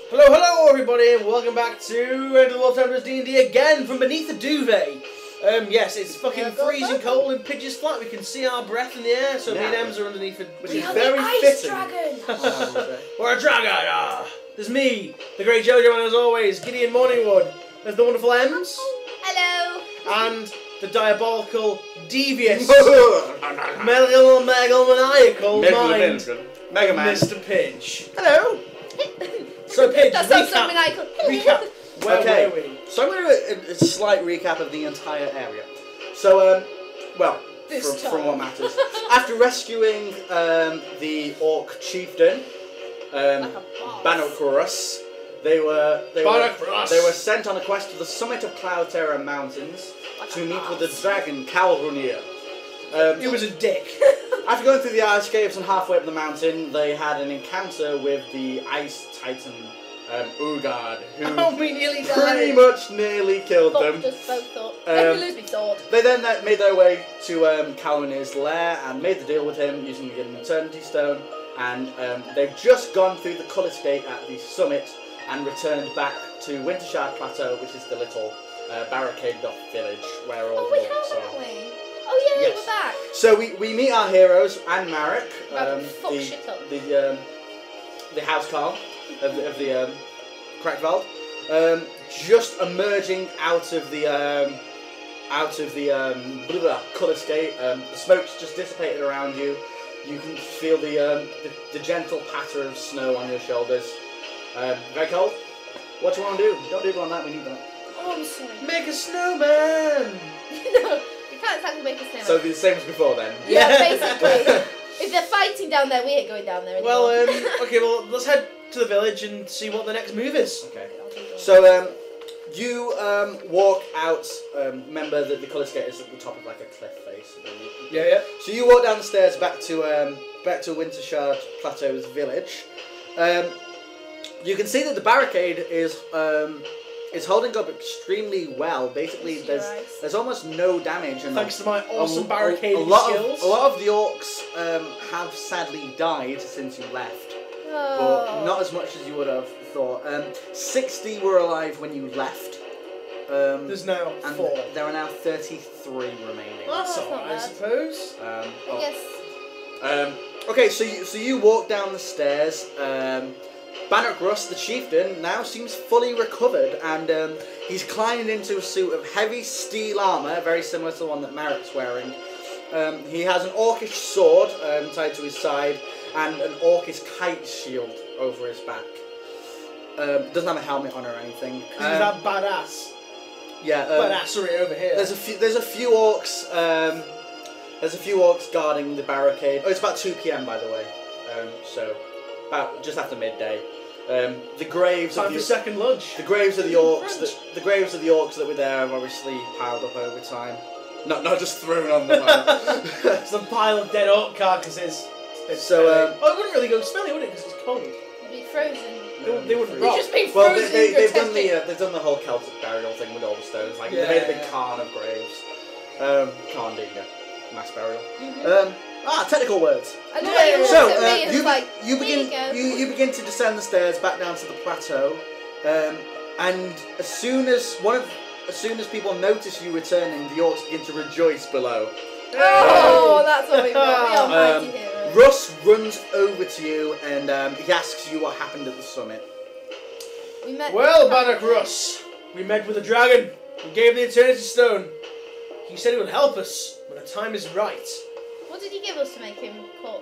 Hello, hello everybody, and welcome back to End of the World Temperatures D&D again from beneath the duvet. Yes, it's fucking freezing cold in Pidge's flat. We can see our breath in the air, so me and Ems are underneath it, which is very fitting. Dragon. We're a dragon! There's me, the Great JoJoman as always, Gideon Morningwood. There's the wonderful Ems. Hello. And the diabolical, devious, megalomaniacal mind, Mega Man. Mr. Pidge. Hello. So Pidge, That sounds so maniacal. recap. Where were we? So I'm going to do a slight recap of the entire area. So, well, from what matters. After rescuing the Orc chieftain, Bannokrus, they were sent on a quest to the summit of Cloud Terror Mountains to meet with the dragon Kalrunir. He was a dick. After going through the ice caves and halfway up the mountain, they had an encounter with the Ice Titan Ugard, who we nearly died. pretty much nearly killed them. Just both thought. Let me lose my sword. They then made their way to Kalrunir's lair and made the deal with him using the Eternity Stone, and they've just gone through the Cullis Gate at the summit and returned back to Wintershard Plateau, which is the little barricaded-off village where all the orcs are. Oh yeah, Yes. we're back. So we meet our heroes and Marek, the house Carl of the Krakvald, just emerging out of the Cullis Gate. The smoke's just dissipated around you. You can feel the gentle patter of snow on your shoulders. Very cold. What do you want to do? Don't do on that. We need that. Oh, I'm sorry. Make a snowman. No. We can't exactly make a snowman. So the same as before then? Yeah, basically. If they're fighting down there, we ain't going down there anymore. Well, okay, well, let's head to the village and see what the next move is. Okay. So, you walk out, remember that the Cullis Gate is at the top of like a cliff face. Yeah. So you walk down the stairs back to Wintershard Plateau's village. You can see that the barricade is holding up extremely well. Basically, there's almost no damage. And thanks to my awesome barricading skills. A lot of the orcs have sadly died since you left. But not as much as you would have thought. 60 were alive when you left. There's now 4. There are now 33 remaining. That's alright, I suppose. I guess. Okay, so you walk down the stairs. Bannokrus, the chieftain, now seems fully recovered, and he's climbed into a suit of heavy steel armour, very similar to the one that Marek's wearing. He has an orcish sword tied to his side, and an orcish kite shield over his back. Doesn't have a helmet on or anything. He's that badass. Yeah. Badassery over here. There's a few orcs. There's a few orcs guarding the barricade. Oh, it's about 2 p.m. by the way. So about just after midday. The graves Time of for second lunch. the graves of the orcs. The graves of the orcs that were there have obviously piled up over time. Not just thrown on them. It's a pile of dead orc carcasses. So it wouldn't really go smelly, would it? Because it's cold. You'd be frozen. They wouldn't You'd rot. just be well, frozen. they've done the whole Celtic burial thing with all the stones. Like they made a big cairn of graves. Cairn being a mass burial. Technical words. I know what you So looked at me and you begin to descend the stairs back down to the plateau, and as soon as people notice you returning, the orcs begin to rejoice below. Oh, that's what we want. We are mighty heroes. Russ runs over to you and he asks you what happened at the summit. Well, Bannokrus, we met with a dragon. We gave him the Eternity Stone. He said he would help us when the time is right. What did he give us to make him call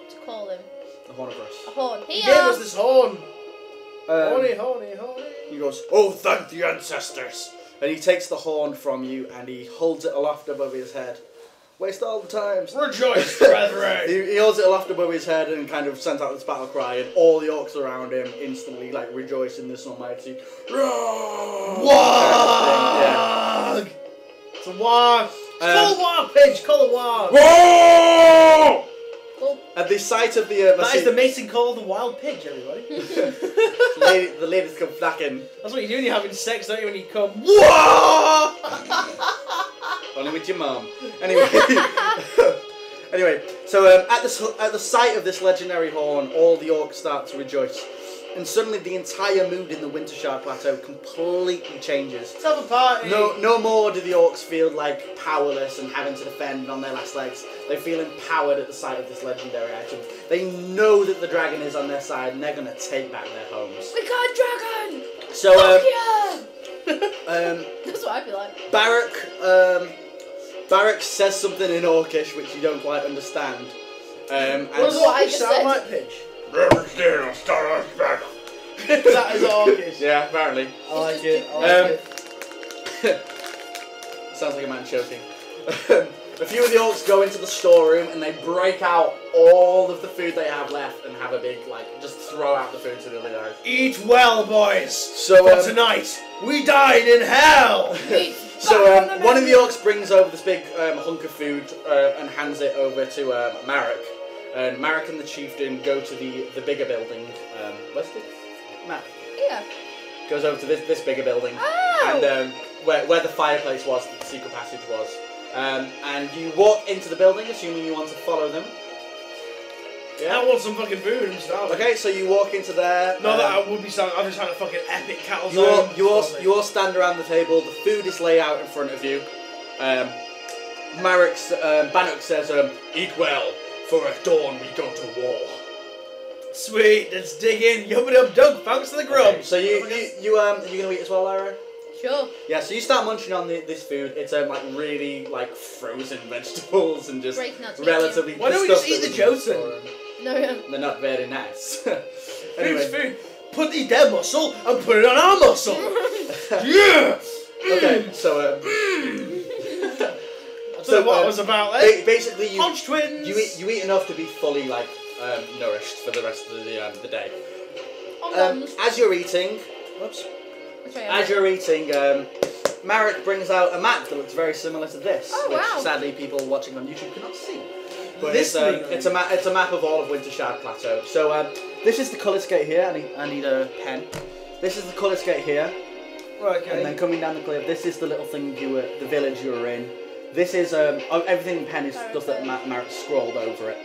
him? The horn of Russ. A horn. He gave us this horn. Horny. He goes, "Oh, thank the ancestors!" And he takes the horn from you and he holds it aloft above his head. Waste all the times. Rejoice, brethren! He holds it aloft above his head and kind of sends out this battle cry, and all the orcs around him instantly rejoice in this almighty Wog! It's a wog! Call a wog, Pidge! Call a wog! Whoa! At the sight of the... that is the mating call of the wild pidge, everybody. the ladies come flacking. That's what you do when you're having sex, don't you? When you come... Whoa! Only with your mum. Anyway, so at the sight of this legendary horn, all the orcs start to rejoice. and suddenly the entire mood in the Wintershard Plateau completely changes. Let's have a party. No more do the orcs feel like powerless and having to defend on their last legs. They feel empowered at the sight of this legendary item. They know that the dragon is on their side and they're gonna take back their homes. We got a dragon! So, Fuck yeah! That's what I feel like. Barak says something in Orcish which you don't quite understand. And what does what I Orcish just sound said. like, Pidge? That That is Orcish. Yeah, apparently. I like it. I like it. Sounds like a man choking. A few of the orcs go into the storeroom and they break out all of the food they have left and have a big, just throw out the food to the other guys. Eat well, boys. So, for tonight, we dine in hell. So one of the orcs brings over this big hunk of food and hands it over to Marek. And Marek and the chieftain go to the bigger building. Where's the map? Yeah. Goes over to this bigger building. Oh. And where the fireplace was, the secret passage was. And you walk into the building, assuming you want to follow them. Yeah. I want some fucking food and stuff. Okay, so you walk into there. Not that I would be saying, I'm just having a fucking epic cattle you all stand around the table. The food is laid out in front of you. Bannock says, "Eat well, for at dawn we go to war." Sweet, let's dig in. Yubbity up dug, thanks for the grub. Okay, so you gonna eat as well, Lara? Sure. Yeah, so you start munching on this food. It's really frozen vegetables and just relatively. Why don't we just eat the Jotun? No, yeah. They're not very nice. Anyway, food. Put the dead muscle and put it on our muscle. Yeah. Okay, so So what was about basically you Punch twins. you eat enough to be fully nourished for the rest of the day. As you're eating, Marek brings out a map that looks very similar to this, which sadly people watching on YouTube cannot see. But it's a map of all of Wintershard Plateau. So this is the colour skate here. I need a pen. This is the colour skate here. Right, okay. And then coming down the cliff, this is the little thing the village you were in. This is everything in pen is stuff that Marek scrawled over it.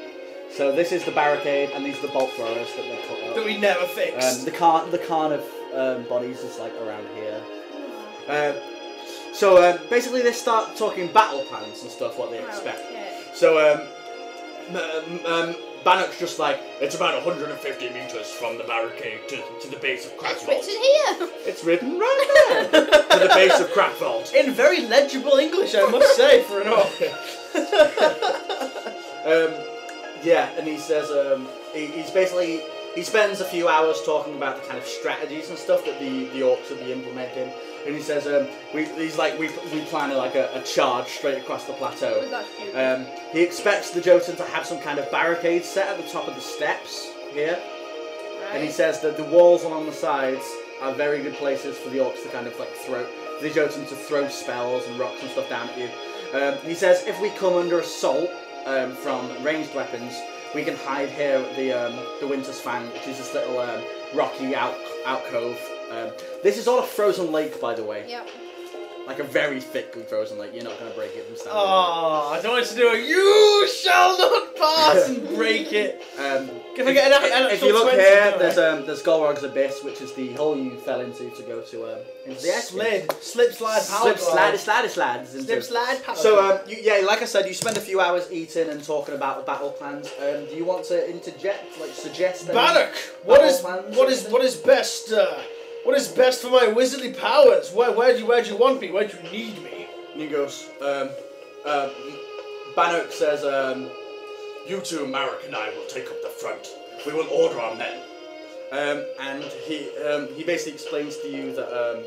So this is the barricade, and these are the bolt throwers that they put up. That we never fixed. The cairn of bodies is around here. So basically they start talking battle plans and stuff, what they expect. So Bannock's just it's about 150 metres from the barricade to the base of Crackfold. It's written here. It's written right there. To the base of Crackfold. In very legible English, I must say, for an orc. Yeah, and he says he spends a few hours talking about the kind of strategies and stuff that the orcs will be implementing. And he says, we plan a charge straight across the plateau. He expects the Jotun to have some kind of barricade set at the top of the steps here. Right. And he says that the walls along the sides are very good places for the orcs to kind of throw, the Jotun to throw spells and rocks and stuff down at you. He says if we come under assault from ranged weapons, we can hide here at the Winter's Fang, which is this little rocky alcove. This is all a frozen lake, by the way. Yep. Like a very thickly frozen lake. You're not going to break it from standing. Oh, I don't want to do it. You shall not pass and break it. If you look here, there's Golrog's Abyss, which is the hole you fell into to go to into the slip, slide, power. Slip, slide, power. So like I said, you spend a few hours eating and talking about the battle plans. Do you want to interject, suggest? Bannock, what is best? What is best for my wizardly powers? Where do you want me? Where do you need me? And he goes, Bannock says, you two, Marek and I, will take up the front. We will order our men. And he basically explains to you that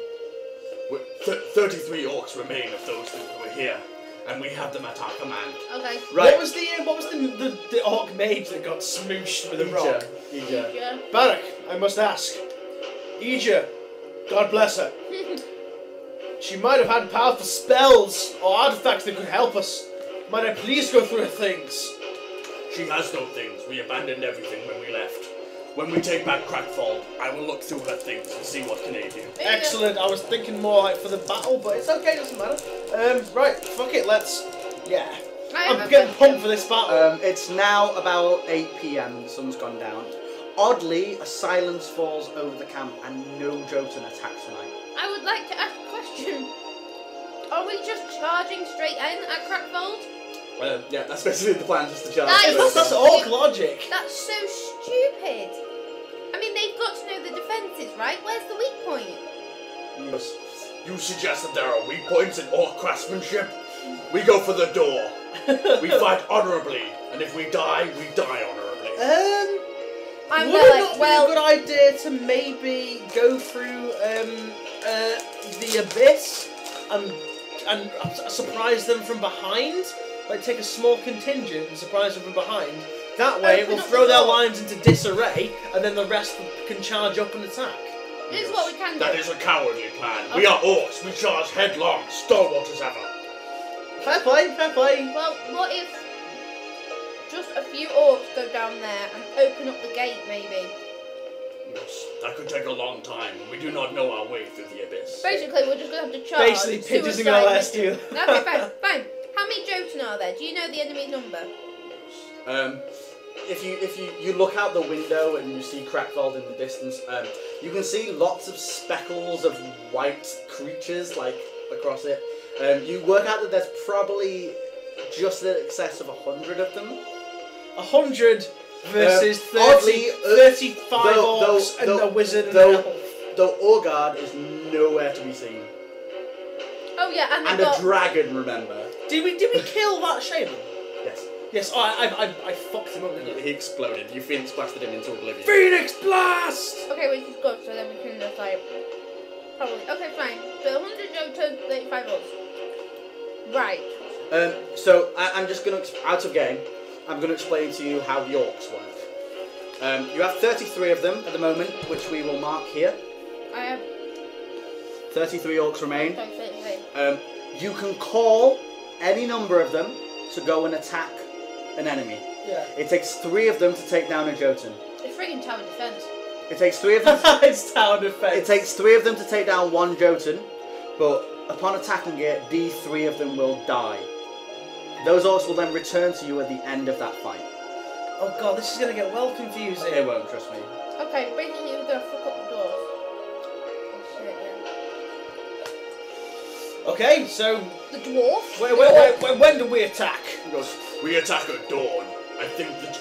33 orcs remain of those that were here, and we have them at our command. Okay. Right. What was the orc mage that got smooshed with a rock? Ija. Bannock, I must ask. Ija, God bless her. She might have had powerful spells or artifacts that could help us. Might I please go through her things? She has no things. We abandoned everything when we left. When we take back Crackfold, I will look through her things and see what can aid you. Excellent. I was thinking more for the battle, but it's okay, doesn't matter. Right, fuck it, yeah. I'm getting pumped for this battle. It's now about 8 PM, the sun's gone down. Oddly, a silence falls over the camp and no Jotun attacks tonight. I would like to ask a question. Are we just charging straight in at Crackfold? Yeah, that's basically the plan, just to charge. That is That's orc logic. That's so stupid. I mean, they've got to know the defences, right? Where's the weak point? You suggest that there are weak points in orc craftsmanship? We go for the door. We fight honourably, and if we die honourably. I'm Would there it like, not well, be a good idea to maybe go through the abyss and surprise them from behind? Like take a small contingent and surprise them from behind. That way it Open will up throw the their door. lines into disarray, and then the rest can charge up and attack. this is what we can do. That is a cowardly plan. We are orcs. We charge headlong, stalwart as ever. Fair play, fair play. Well, what if just a few orcs go down there and open up the gate, maybe? Yes, that could take a long time. We do not know our way through the abyss. Basically, we're just going to have to charge. Basically, Pidgeys are gonna last you. Okay, fine, fine. How many Jotun are there? Do you know the enemy number? If you look out the window and you see Crackfold in the distance, you can see lots of speckles of white creatures like across it. You work out that there's probably just in excess of 100 of them. 100 versus 30, oddly, 35 orcs and a wizard and an elf. The Orgard is nowhere to be seen. Oh yeah, and And they've a got... dragon, remember? Did we kill that shaman? Yes. Yes, I fucked him up, didn't I? He exploded. You Phoenix blasted him into oblivion. Phoenix Blast! Okay, which is good, so then we can just like... Probably... Okay, fine. So 100 Jotun, 35 orcs. Right. So I'm just going to, out of game, I'm going to explain to you how the orcs work. You have 33 of them at the moment, which we will mark here. I have... 33 orcs remain. Sorry, 33. You can call any number of them to go and attack an enemy. Yeah. It takes 3 of them to take down a Jotun. It's friggin' tower defense. It takes 3 of them. It's tower defense. It takes 3 of them to take down 1 Jotun, but upon attacking it, these 3 of them will die. Those orcs will then return to you at the end of that fight. Oh god, this is gonna get well confusing. It won't, trust me. Okay, basically we're gonna fuck up the doors. Oh shit, yeah. Okay, so The dwarf? when do we attack? He goes, we attack at dawn. I think that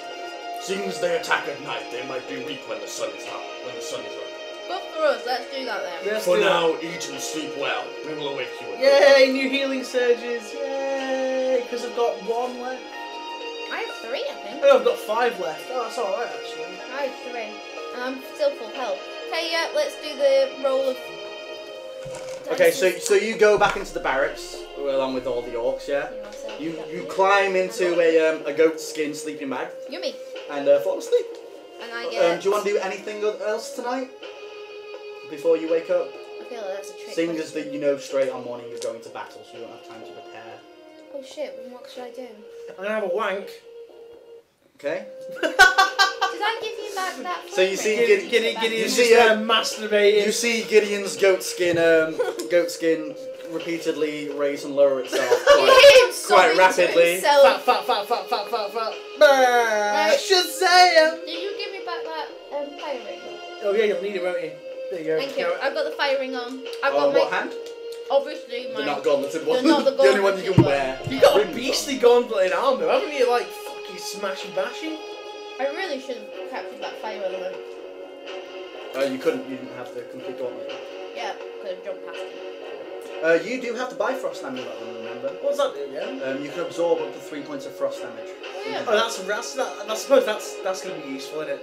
seeing as they attack at night, they might be weak when the sun is up. Good for us, let's do that then. Let's For do now, eat and sleep well. We will awake you. that. Yay, new healing surges. Yay, because I've got 1 left. I have 3, I think. Oh, I've got 5 left. Oh, that's alright actually. I have 3. And I'm still full health. Okay, yeah, let's do the roll of... Okay, so you go back into the barracks along with all the orcs, yeah? You climb into a goat skin sleeping bag Yummy. and fall asleep. And I get... Do you want to do anything else tonight before you wake up? I feel like that's a trick. Seeing as that you know straight on morning you're going to battle, so you don't have time to prepare. Oh shit, then what should I do? I'm gonna have a wank. Okay. Did I give you back that So you see flame? Gideon's You just see, masturbating. You see Gideon's goat skin repeatedly raise and lower itself quite rapidly. Fat. Shazam! Did you give me back that fire ring? Oh yeah, you'll need it, won't you? There you go. Thank you. I've got the fire ring on. I've On got what my... hand? Obviously my... The not gauntleted one. The not the The only one you gauntleted can one. wear. You got a Rims beastly gauntlet armor, haven't you? Like fucking smashy bashy. I really should have captured that fire element. You couldn't. You didn't have the complete gauntlet. Yeah, could have jumped past it. You do have the Bifrost amulet, remember? What's that do again? You can absorb up to 3 points of frost damage. Oh yeah. Oh, I suppose that's gonna be useful, isn't it?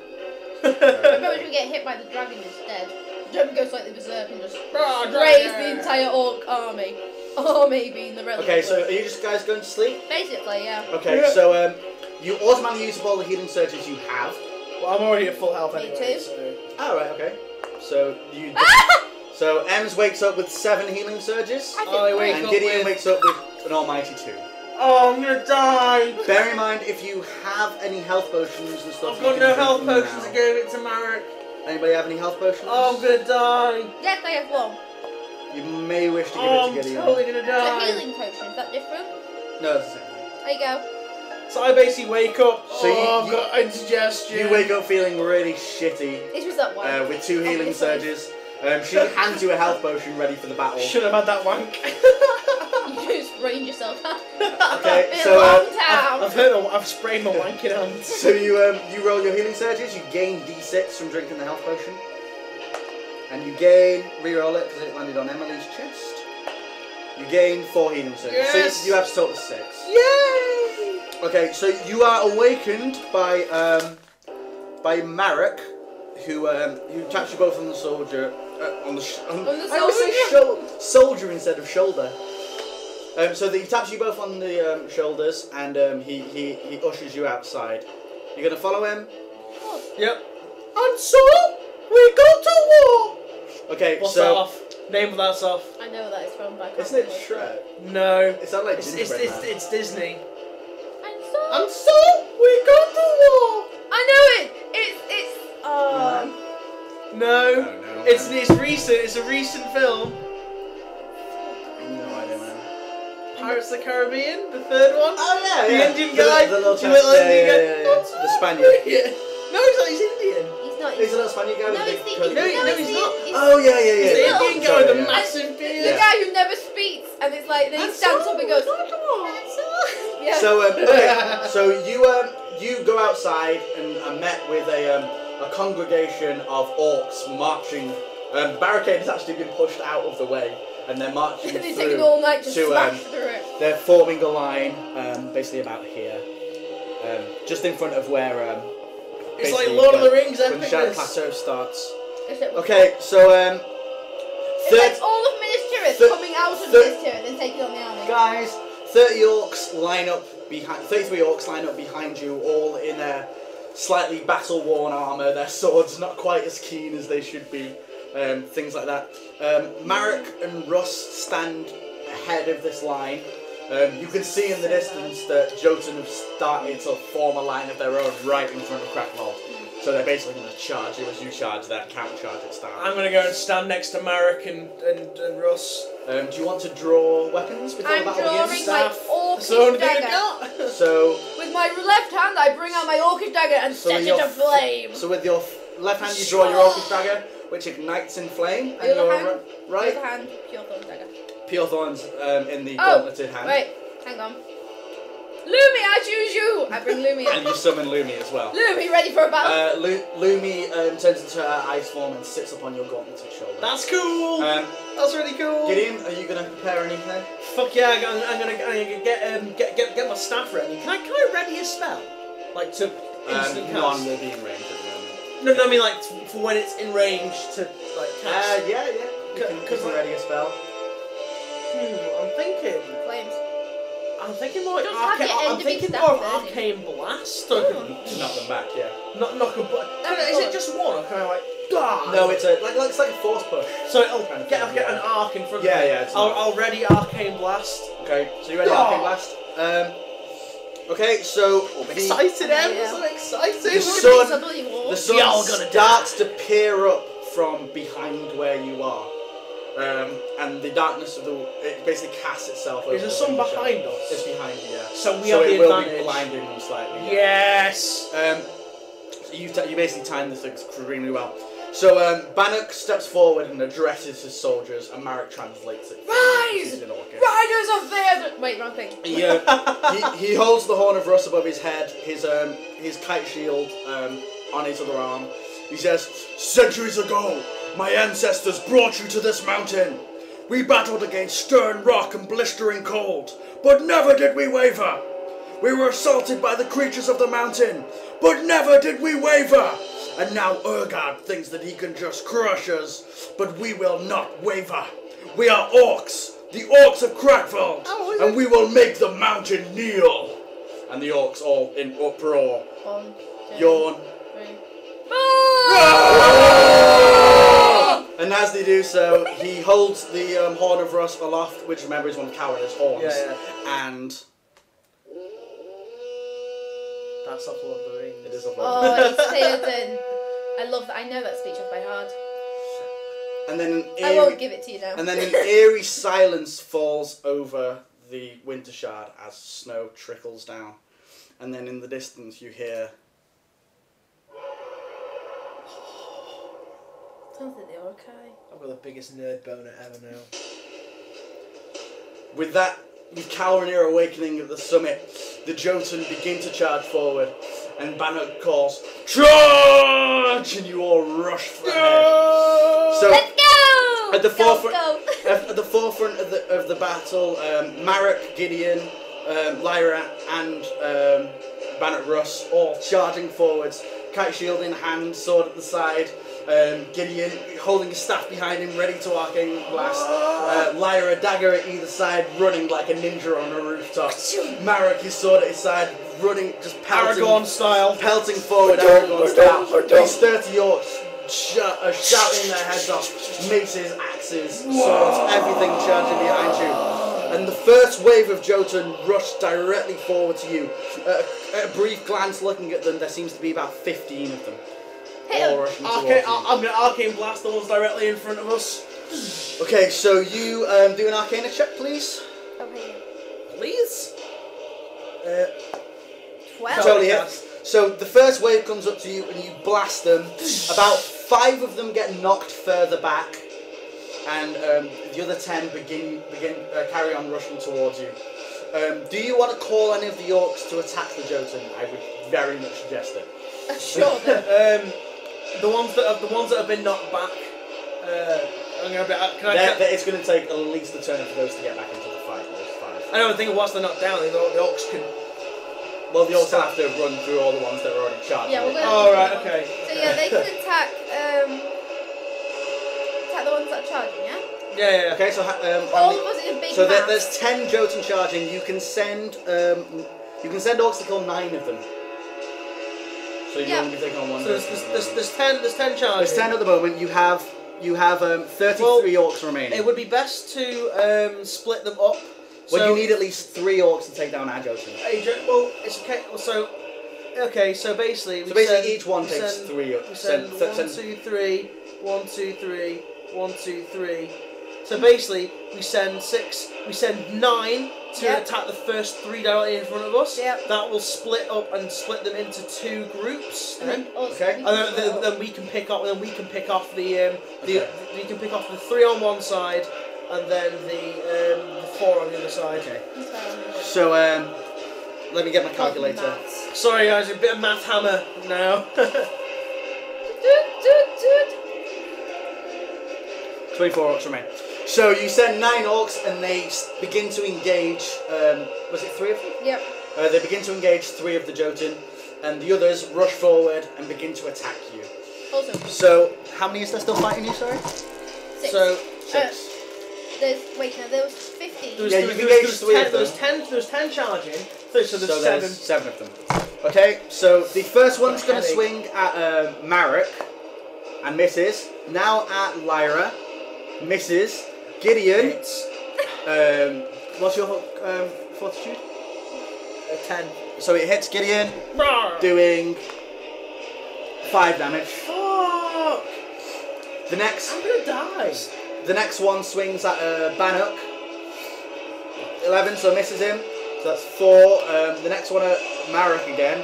I suppose we get hit by the dragon instead. The dragon goes like the berserk and just sprays the entire orc army. Army being the relative. Okay, so are you just guys going to sleep? Basically, yeah. Okay, Yeah. so you automatically use up all the healing surges you have. Well, I'm already at full health Me anyway. too. So. Oh, right, okay. So you. So Ems wakes up with 7 healing surges, I wake and up Gideon with... wakes up with an almighty 2. Oh, I'm gonna die! Bear in mind, if you have any health potions and stuff, I've you got can no drink health them potions now. to give it to Marek. Anybody have any health potions? Oh, I'm gonna die. Yes, I have one. You may wish to give Oh, it I'm to Gideon. totally gonna It's a die. healing potion. Is that different? No, it's the same thing. There you go. So I basically wake up. So I've got indigestion. You wake up feeling really shitty. It was that one. With 2 healing surges. She hands you a health potion ready for the battle. Should have had that wank. You just rained yourself out. Okay, Been so a long time. I've sprayed my wanking hands. so you roll your healing surges. You gain D6 from drinking the health potion, and you gain re-roll it because it landed on Emily's chest. You gain 4 healing surges. Yes. So you have a total of 6. Yay! Okay, so you are awakened by Marek, who taps you both on the soldier. On the I always say soldier instead of shoulder. So he taps you both on the shoulders, and he ushers you outside. You're gonna follow him. Yep. And so we go to war. Okay, What's so that off? Name of that's off. I know where that is from, but I can't isn't it remember. Shrek? No. Is that like It's Disney. And so we go to war. I know it. It's. No. No. It's recent. It's a recent film. No idea, man. Pirates of the Caribbean, the 3rd one. Oh yeah, The yeah. Indian guy. the little the little Indian guy. The Spaniard. Yeah. No, he's not. He's Indian. He's not. He's a little Spaniard guy. No, with it's big the. curly- No, he's not. Oh yeah. He's the little- Indian guy with the Sorry, yeah. massive The beard. guy who never speaks, and it's like then he stands up and goes. Yeah. So okay, so you go outside and are met with a congregation of orcs marching. The barricade has actually been pushed out of the way, and they're marching They're through. taking all night to to, smash through it. They're forming a line, basically about here, just in front of where. It's like basically Lord of the Rings when Shadow epicness. Plateau starts. Except Okay, so It's like all of Minas Tirith coming out of Minas Tirith and taking on the army. guys, 30 orcs line up behind. 33 orcs line up behind you, all in their slightly battle-worn armor. Their swords not quite as keen as they should be. Things like that. Marek and Russ stand ahead of this line. You can see in the distance that Jotun have started to form a line of their own right in front of Crackmore. So they're basically going to charge you as you charge that counter charge at start. I'm gonna go and stand next to Marek and Russ. Do you want to draw weapons before I'm the battle drawing begins? my That's the only orcish thing I dagger. got. So, With my left hand, I bring out my orcish dagger and So set it your aflame. so with your left hand you draw your orcish dagger, which ignites in flame, and The other your hand? right The other hand, pure thorn dagger. pure thorns in the Oh, gauntleted hand. wait, hang on. Lumi, I choose you! I bring Lumi And in. you summon Lumi as well. Lumi, ready for a battle? Lumi turns into her ice form and sits upon your gauntleted shoulder. That's cool. That's really cool. Gideon, are you going to prepare anything? Fuck yeah! I'm gonna get my staff ready. Can I ready a spell? Like to instant None cast? will be in range at the moment. No, I mean like for when it's in range to like cast. Yeah. You can ready a spell. I'm thinking more. Just have your I'm end of thinking each more of staff ready. arcane blast. To knock them back, yeah. Not knock a butt. Is it just one? Or can I like? Die? No, it's like a force push. So it'll kind of get thing, yeah. an arc in front Yeah, of me. yeah, it's I'll ready arcane blast. Okay, so you ready arcane blast? Okay, so I'm excited, Em. Yeah. I'm excited. The Would sun- be somebody more. the We all sun gonna starts to peer up from behind where you are. And the darkness of it basically casts itself over. Is the sun behind us? It's behind you, yeah. So we So have it the will advantage. be blinding them slightly. Yeah. Yes. So you basically timed this extremely well. So Bannock steps forward and addresses his soldiers, and Marek translates it. Rise! He's in Orcish. Riders of the... Wait, wrong thing. He holds the horn of Russ above his head, his kite shield on his other arm. He says, "Centuries ago, my ancestors brought you to this mountain. We battled against stern rock and blistering cold, but never did we waver. We were assaulted by the creatures of the mountain, but never did we waver. And now Urgard thinks that he can just crush us, but we will not waver. We are orcs, the orcs of Crackvold, and we will make the mountain kneel." And the orcs all in uproar. 1, 2, Yawn. 3. And as they do so, he holds the horn of Russ aloft, which remember is one of Cowardice horns. Yeah. And That's off Lord of the Rings. it is a Oh, it's Theoden. I love that. I know that speech off by heart. And then an I eerie, won't give it to you now. and then an eerie silence falls over the Winter Shard as snow trickles down. and then in the distance you hear. I don't think they're okay. I've got the biggest nerd boner ever now. With that, with Calrinir awakening at the summit, the Jotun begin to charge forward, and Bannock calls, "Charge!" and you all rush for ahead. So, Let's go! at the forefront, Go. at the forefront of the battle, Marek, Gideon, Lyra, and Bannock Russ all charging forwards, kite shield in hand, sword at the side. Gideon holding a staff behind him, ready to arcane blast. Lyra, dagger at either side, running like a ninja on a rooftop. Marek, his sword at his side, running, just pelting, Aragorn style. pelting forward. Aragorn style. These 30 orcs shouting their heads off. Maces, axes, swords, everything charging behind you. And the first wave of Jotun rush directly forward to you. At a brief glance looking at them, there seems to be about 15 of them. All rushing towards you. I'm going to arcane blast the ones directly in front of us. Okay, so you do an Arcana check, please. Okay. Please? 12. Totally hits. So the first wave comes up to you and you blast them. About 5 of them get knocked further back, and the other 10 carry on rushing towards you. Do you want to call any of the orcs to attack the Jotun? I would very much suggest it. Sure then. The ones that have been knocked back. I'm gonna be. It's going to take at least a turn for those to get back into the fight. Those 5. I don't think once they're knocked down, the orcs can. Well, the orcs will have to run through all the ones that are already charged. Yeah, we're gonna. Oh right, okay. So yeah, they can attack the ones that are charging, yeah? Yeah. Okay, so All of us in a big so mass. there's 10 Jotun charging. You can send orcs to kill 9 of them. So you Yeah. only be taking on one. So there's 10 charges. There's 10 at the moment. You have 33 orcs remaining. It would be best to split them up. Well, So- you need at least 3 orcs to take down our Jotun. Well, it's okay. So basically, Each one takes 3. We send 1, 2, 3, 1, 2, 3, 1, 2, 3. So basically, we send 9 to Yep. attack the first 3 directly in front of us. Yep. That will split up and split them into 2 groups. And then us, Okay. we And can then we can pick up. We can pick off the 3 on one side, and then the 4 on the other side. Okay. So let me get my calculator. Maths. Sorry guys, a bit of math hammer now. 24 orcs remain. So you send 9 orcs and they begin to engage. Was it 3 of them? Yep. They begin to engage 3 of the Jotun, and the others rush forward and begin to attack you. Awesome. So how many is there still fighting you? Sorry. 6. So 6. There was 15. There was, Yeah, there you was, can there engage was 3 of 10, them. there was 10 charging. So there's So 7. there's 7 of them. Okay, so the first one's going to Headache. swing at Marek and misses. Now at Lyra, misses. Gideon, Hits. what's your fortitude? 10. So it hits Gideon, Rawr. doing 5 damage. Fuck! The next I'm gonna die. one swings at Bannock. 11, so misses him. So that's 4. The next one at Marek again.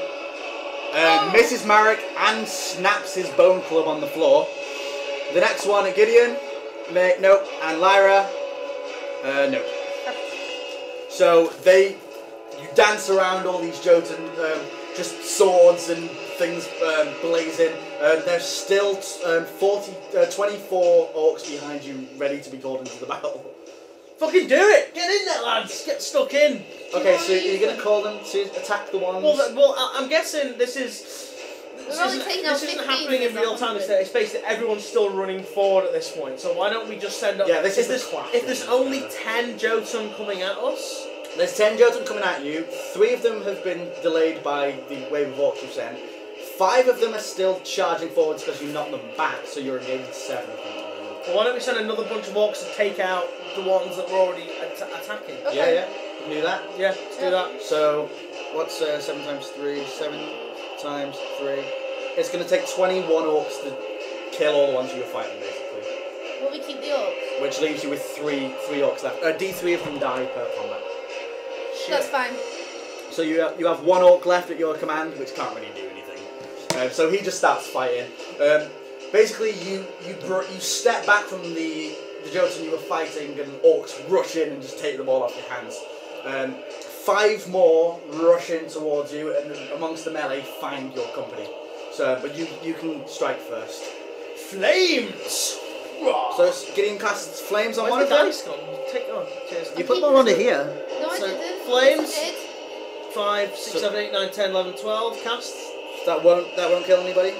Misses Marek and snaps his bone club on the floor. The next one at Gideon. Nope. And Lyra. Nope. So you dance around all these Jotun, just swords and things blazing. There's still 24 orcs behind you, ready to be called into the battle. Fucking do it! Get in there, lads! Get stuck in! Okay, so you're gonna call them to attack the ones. Well, I'm guessing this only taking out isn't 15, happening in it's real not time. 100. It's basically everyone's still running forward at this point. So why don't we just send up? Yeah, this is if the clash. there's only 10 Jotun coming at us. There's 10 Jotun coming at you. 3 of them have been delayed by the wave of orcs you've sent. 5 of them are still charging forwards because you knocked them back, so you're engaged 7 of them. Well, why don't we send another bunch of orcs to take out the ones that we're already attacking? Okay. Yeah, you can do that. Yeah, let's do that. So, what's 7 times 3? 7 times 3. It's going to take 21 orcs to kill all the ones you were fighting, basically. Will we keep the orcs? Which leaves you with 3 orcs left. D3 of them die per combat. That's fine. So you have one orc left at your command, which can't really do anything. So he just starts fighting. Basically, you step back from the Jotun you were fighting, and orcs rush in and just take them all off your hands. 5 more rush in towards you, and amongst the melee, find your company. So, but you can strike first. Flames! So Gideon casts flames on one Where's of the them. dice gone? Take on. Cheers. You put one under here. No, I So, didn't. flames? Yes, I did. 5, 6, 7, 8, 9, 10, 11, 12 casts. That won't kill anybody.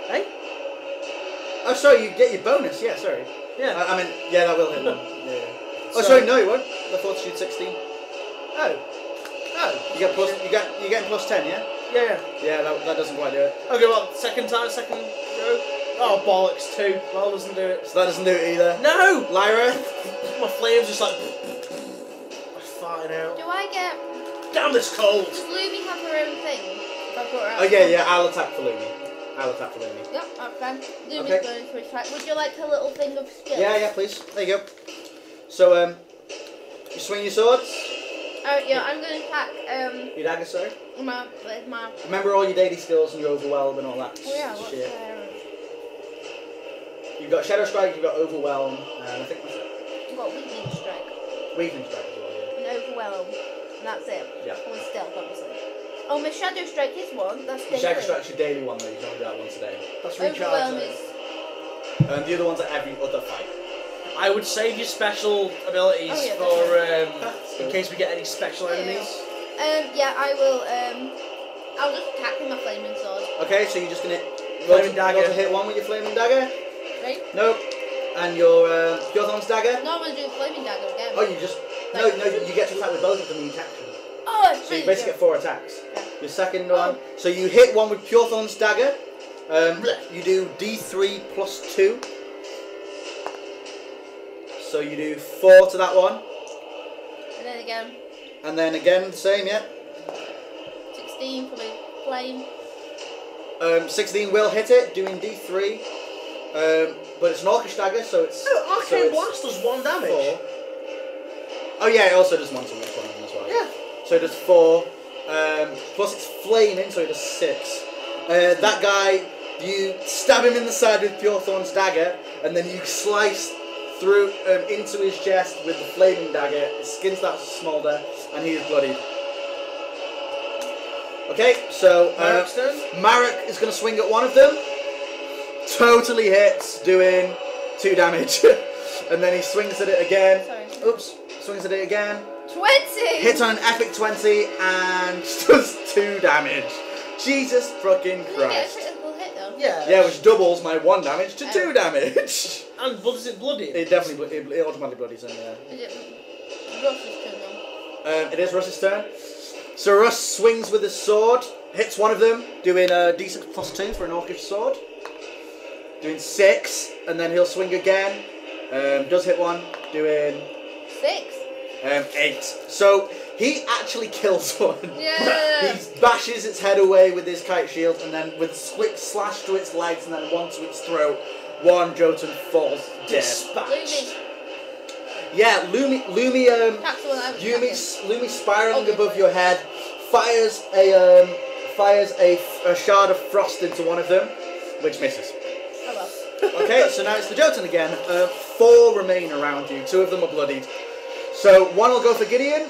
Hey? Oh, sorry, you get your bonus. Yeah, sorry. Yeah. I mean, yeah, that will hit them. Yeah. Oh, So- sorry, no, you won't. The fortitude 16. Oh. Oh. You get plus. You're getting plus 10, yeah. Yeah. Yeah, that doesn't quite do it. Okay, well, second go. Oh, bollocks, 2. Well, doesn't do it. So that doesn't do it either. No! Lyra. My flames just like... farting out. Do I get... Damn, this cold! Does Lumi have her own thing? If I put her out? Oh yeah, I'll attack for Lumi. Yep, that's fine. Lumi's Okay. going for a attack. Would you like a little thing of skill? Yeah, please. There you go. So you swing your swords. Oh yeah, I'm going to attack Your dagger, sorry. my... Remember all your daily skills and your overwhelm and all that Oh yeah, what's shit. there? You've got Shadow Strike, you've got Overwhelm, and I think that's it. I've got Weakling Strike Weakling Strike as well, yeah. and Overwhelm. And that's it. Yeah. With Stealth, obviously. Oh, my Shadow Strike is one. That's daily. Shadow Strike's your daily one though, you can only do that once a day. That's Overwhelm recharge. is... And the other one's at every other fight. I would save your special abilities Oh, yeah, for in case we get any special enemies. Yeah, I will, I'll just attack with my flaming sword. Okay, so you're just gonna Flaming dagger. roll to hit one with your flaming dagger? Right? Nope. And your Python's dagger? No, I'm going to do flaming dagger again. Oh, you just no, you get to attack with both of them in each action. Oh, it's So you brilliant. basically get 4 attacks. Yeah. Your second one. So you hit one with Python's dagger. You do D3 plus 2. So you do 4 to that one. And then again, And then again, the same, yeah. 16 for the flame. 16 will hit it, doing D3. But it's an Orcish dagger, so it's... Oh, so Arcane it's Blast does 1 damage. 4. Oh yeah, it also does 1 to each one of them as well. Yeah. So it does 4. Plus it's flaming, so it does 6. That guy, you stab him in the side with Purethorn's dagger, and then you slice through into his chest with the flaming dagger. His skin starts to smoulder, and he is bloodied. Okay, so Marik's turn. Marik is going to swing at one of them. Totally hits, doing 2 damage. And then he swings at it again. Sorry. Oops, swings at it again. 20! Hits on an epic 20 and does 2 damage. Jesus fucking Did you get a Christ. critical hit though? Yeah. Yeah, which doubles my 1 damage to 2 damage. And blood, is it bloody? It definitely, it automatically bloodies him, yeah. Is it Russ's turn though? It is Russ's turn. So Russ swings with his sword, hits one of them, doing a D6 plus 2 for an Orcish sword. Doing 6, and then he'll swing again. Does hit one, doing 6? 8. So he actually kills one. Yeah! He bashes its head away with his kite shield, and then with a quick slash to its legs and then one to its throat, one Jotun falls dead. Lumi. Yeah, Lumi, That's the one I was attacking. Lumi spiraling Okay, above fine. your head, fires a shard of frost into one of them, which misses. Oh well. Okay, so now it's the Jotun again. 4 remain around you. 2 of them are bloodied. So one will go for Gideon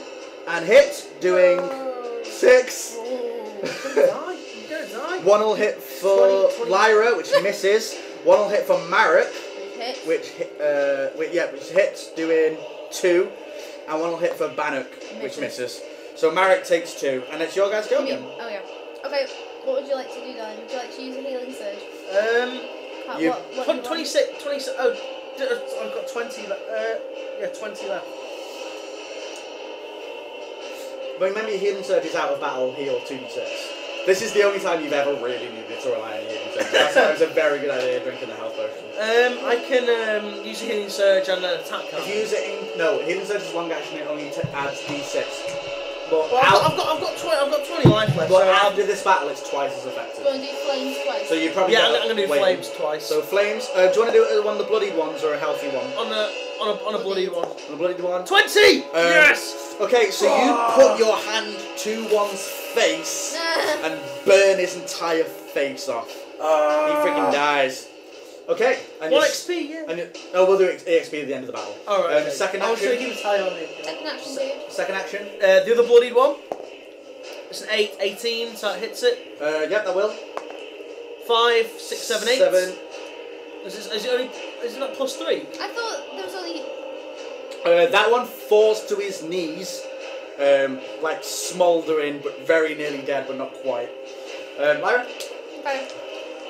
and hit, doing 6. You're gonna die. One will hit for 20. Lyra, which misses. One will hit for Marik, Hit. which hits, doing 2. And one will hit for Bannock, which misses. So Marik takes 2, and it's your guys' go again. Oh yeah. Okay, what would you like to do, darling? Would you like to use a healing surge? You- What do you want? 26. Oh, I've got 20 left. Yeah, 20 left. But remember, your healing surge is out of battle, heal 2d6. This is the only time you've ever really needed to rely on your healing surge. That was a very good idea, drinking the health potion. I can use a healing surge and an attack card. If you use it in... No, healing surge is long action, it only adds d6. But, Well, I've got 20 life left. but so after this battle, it's twice as effective. Do you want to do flames twice? So you probably yeah, get I'm gonna do wait. flames twice. So flames. Do you want to do it one of the bloodied ones or a healthy one? on a bloody one. On a bloodied one. 20. Yes. Okay, so you put your hand to one's face and burn his entire face off. He freaking dies. Okay. And 1 XP, yeah. And we'll do EXP at the end of the battle. Alright. Okay. Second I'll action. show you the tie on me. Second action, dude. Second action. The other bloodied one. It's an 18, so it hits it. Yep, that will. 5, 6, 7, 8. 7. Is it not +3? I thought there was only... That one falls to his knees, like smouldering, but very nearly dead, but not quite. Lyra? Okay.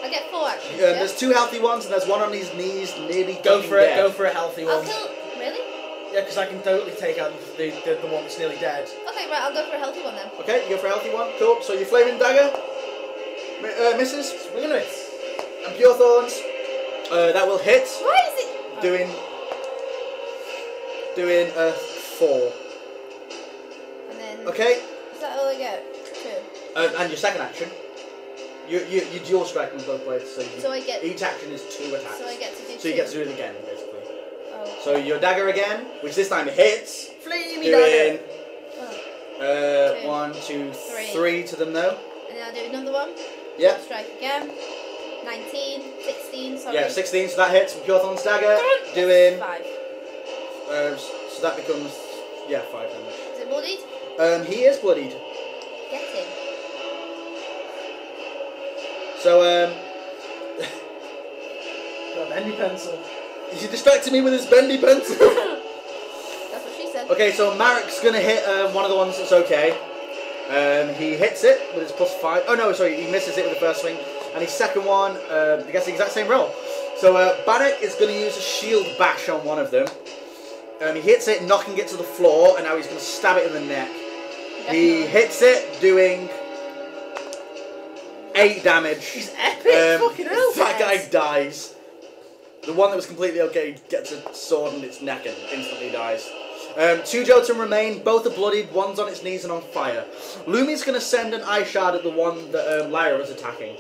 I get 4 actions, yeah? There's 2 healthy ones, and there's one on his knees, nearly Go for it. dead. Go for a healthy I'll one. kill... Really? Yeah, because I can totally take out the one that's nearly dead. Okay, right, I'll go for a healthy one then. Okay, you go for a healthy one. Cool. So your flaming dagger misses. Swing and a miss. And pure thorns. That will hit. Why is it... Doing 4. And then... Okay. Is that all I get? 2. And your second action. You dual strike with both blades, So I get... each action is 2 attacks. So I get to do 2. So you get to do it again, basically. Oh. So your dagger again, which this time hits. Flamey dagger. Oh. 1, 2, 3 to them though. And then I'll do another one. Yeah. Strike again. 19, 16, sorry. Yeah, 16, so that hits with Pure Thorn's dagger. Doing 5. so that becomes 5 damage. Is it bloodied? He is bloodied. Get him. So Got a bendy pencil. he distracted me with his bendy pencil. That's what she said. Okay, so Marek's gonna hit one of the ones that's okay. He hits it with his +5. Oh no, sorry, he misses it with the first swing. And his second one, he gets the exact same roll. So Bannock is going to use a shield bash on one of them. He hits it, knocking it to the floor, and now he's going to stab it in the neck. Definitely. He hits it, doing 8 damage. He's epic. Fucking hell. That guy dies. The one that was completely okay gets a sword in its neck and instantly dies. 2 Jotun remain, both are bloodied, one's on its knees and on fire. Lumi's going to send an eye shard at the one that Lyra was attacking.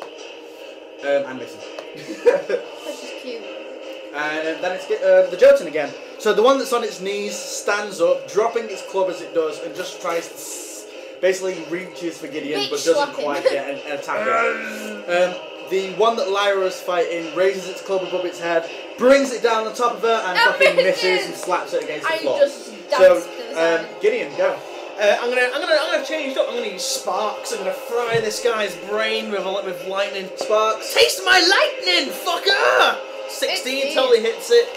And missing. This is cute. And then it's the Jotun again. So the one that's on its knees stands up, dropping its club as it does, and just tries to basically reaches for Gideon, but doesn't quite get an attack him. The one that Lyra is fighting raises its club above its head, brings it down on top of her, and fucking misses and slaps it against the floor. So Gideon, go. I'm gonna change it up. I'm gonna use sparks. I'm gonna fry this guy's brain with lightning. Sparks. Taste my lightning, fucker! 16 totally hits it.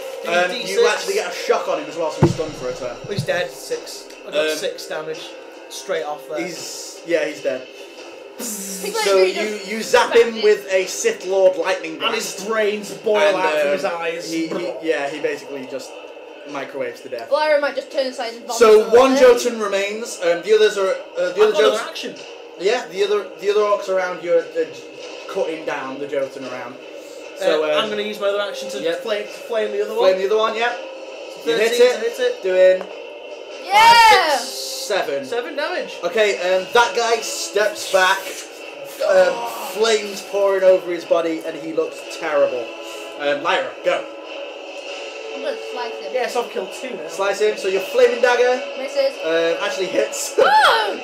You actually get a shock on him as well, so he's stunned for a turn. He's dead. 6. I got 6 damage straight off there. He's dead. So So you zap him with a Sith Lord lightning blast. and his brains boil out from his eyes. He basically just microwaves to death. Lyra might just turn aside and vomit. So all one over. Jotun remains. The others are the other Another Jotun. action. Yeah, the other orcs around you are cutting down the Jotun around. So I'm going to use my other action to flame the other flame one. the other one. Yeah. You 13 hit to it. hit it. Doing Yeah! 7. 7 damage. Okay, that guy steps back, flames pouring over his body, and he looks terrible. Lyra, go. I'm gonna slice him. Yes, I've killed 2 now. Slice him. So your flaming dagger Misses. actually hits. Oh!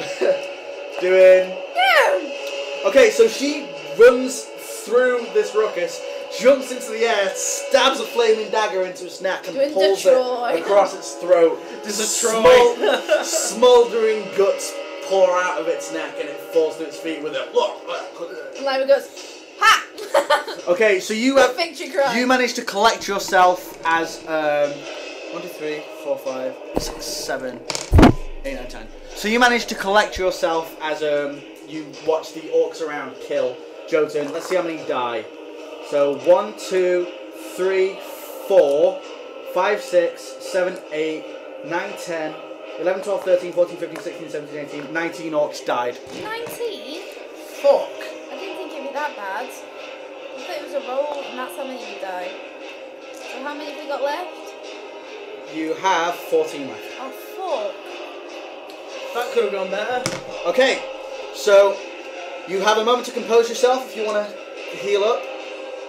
Doing. No! Okay, so she runs through this ruckus, jumps into the air, stabs a flaming dagger into its neck, and Doing pulls Detroit. it across its throat. Smoldering guts pour out of its neck, and it falls to its feet with a. And Lyra goes, ha! Okay, so you have Victory cry. you manage to collect yourself as 1, 2, 3, 4, 5, 6, 7, 8, 9, 10. So you manage to collect yourself as you watch the orcs around kill Jotun. Let's see how many die. So 1, 2, 3, 4, 5, 6, 7, 8, 9, 10, 11, 12, 13, 14, 15, 16, 17, 18, 19 orcs died. 19? Fuck. I didn't think it'd be that bad. I thought it was a roll and that's how many would die. So how many have we got left? You have 14 left. Oh, fuck. That could have gone better. Okay, so you have a moment to compose yourself if you want to heal up.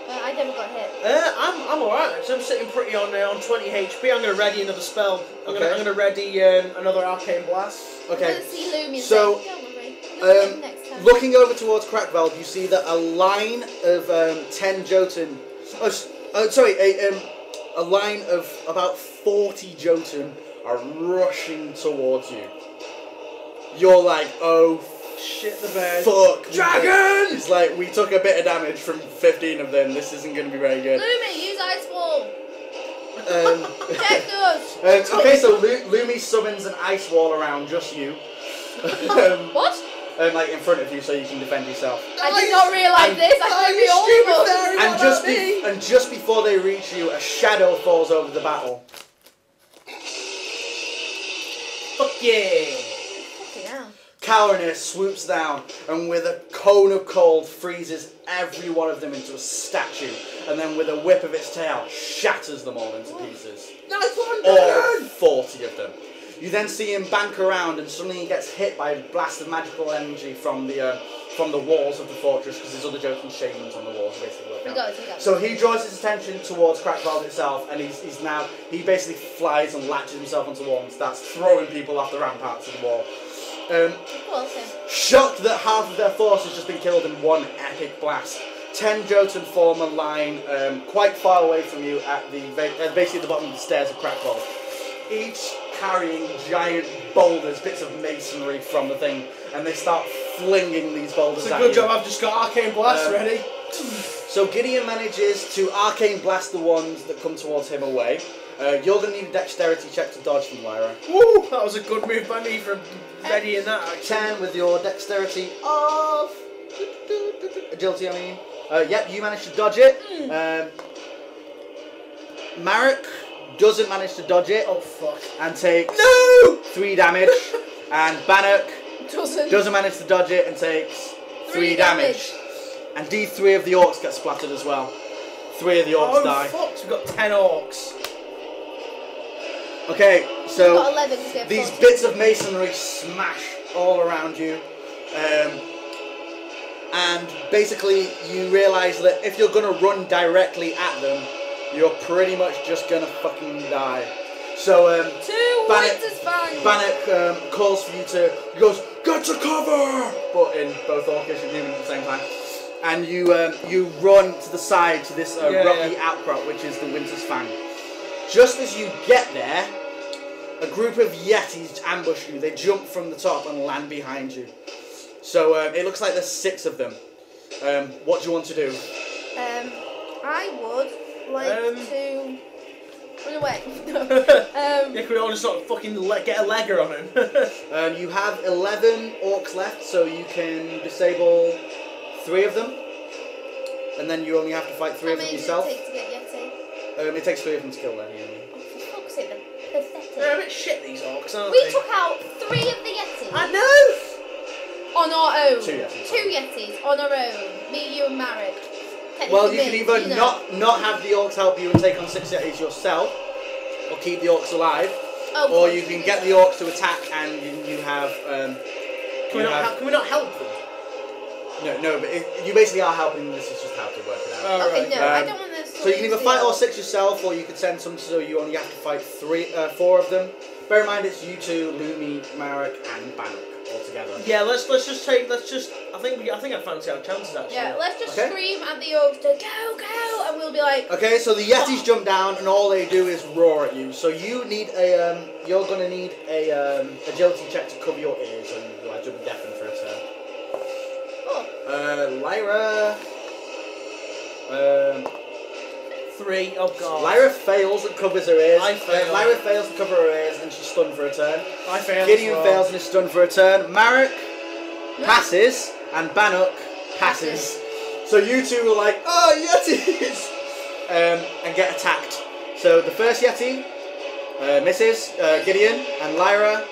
I never got hit. I'm alright actually. I'm sitting pretty on 20 HP. I'm going to ready another spell. I'm Okay. going to ready another arcane blast. Okay. Let's see Lumi. So, Don't worry. Look at him next time. looking over towards Crackvalve, you see that a line of 10 Jotun. A line of about 40 Jotun are rushing towards you. You're like, oh Shit the bed. fuck. Dragon! It's like, we took a bit of damage from 15 of them. This isn't going to be very good. Lumi, use Ice Wall. Protect us. Okay, so Lumi summons an ice wall around just you. What? Like in front of you, so you can defend yourself. I did not realise this. I thought we all were. And just before they reach you, a shadow falls over the battle. Fuck yeah! Fucking hell. Cowerness swoops down and with a cone of cold freezes every one of them into a statue, and then with a whip of its tail shatters them all into pieces. Nice one, All 40 of them. You then see him bank around, and suddenly he gets hit by a blast of magical energy from the walls of the fortress, because there's other Jotun shamans on the walls basically. We got it. So he draws his attention towards Crackvalve itself, and he basically flies and latches himself onto the wall and starts throwing people off the ramparts of the wall. Shocked that half of their force has just been killed in one epic blast, 10 Jotun form a line quite far away from you at basically at the bottom of the stairs of Crackvalve, each carrying giant boulders, bits of masonry from the thing, and they start flinging these boulders It's a at good you. job I've just got arcane blast ready. So Gideon manages to arcane blast the ones that come towards him away. You're going to need a dexterity check to dodge them, Lyra. Woo! That was a good move by me for readying that actually. 10 with your dexterity of... agility, I mean. Yep, you managed to dodge it. Marek doesn't manage to dodge it. Oh fuck. And takes No! 3 damage. And Bannock Doesn't. doesn't manage to dodge it and takes 3 damage. And D3 of the orcs get splattered as well. 3 of the orcs die. Oh fuck, we've got 10 orcs. Okay, We've so got 11 'cause we have these 14. bits of masonry smash all around you. And basically you realise that if you're going to run directly at them, you're pretty much just going to fucking die. So Bannock calls for you to, he goes, get to cover! But in both Orcish and human at the same time. And you run to the side to this rocky outcrop, which is the Winter's Fang. Just as you get there, a group of Yetis ambush you. They jump from the top and land behind you. So it looks like there's 6 of them. What do you want to do? I would like to run away. Yeah, can we all just sort of fucking get a legger on him? You have 11 orcs left, so you can disable 3 of them. And then you only have to fight 3 of them yourself. How many does it take to get Yeti? It takes 3 of them to kill them. Yeah. Oh, for fuck's sake, they're pathetic. They're a bit shit, these orcs, aren't We they? took out 3 of the Yetis. I know! On our own. 2 Yetis. 2 Yetis on our own. Me, you, and Marek. Well, you can either not have the orcs help you and take on 6 Yetis yourself, or keep the orcs alive, or you can get the orcs to attack and you have... Can we not help them? No, but you basically are helping. This is just how to work it out. Oh, Okay, right. no, I don't want this. So you can either fight all 6 yourself, or you could send some, so you only have to fight 4 of them. Bear in mind, it's you 2, Lumi, Marek, and Bannock all together. Yeah, let's just I think I fancy our chances actually. Yeah, let's just scream at the orcs to go, and we'll be like. Okay, so the Yetis jump down, and all they do is roar at you. So you need you're gonna need a agility check to cover your ears, so you'll be deafened for a turn. Lyra. 3. Oh god. Lyra fails and covers her ears. I fail. Lyra fails to cover her ears, and she's stunned for a turn. I fail. Gideon fails and is stunned for a turn. Marek passes, and Bannock passes. So you 2 are like, oh, Yetis! And get attacked. So the first Yeti misses Gideon, and Lyra,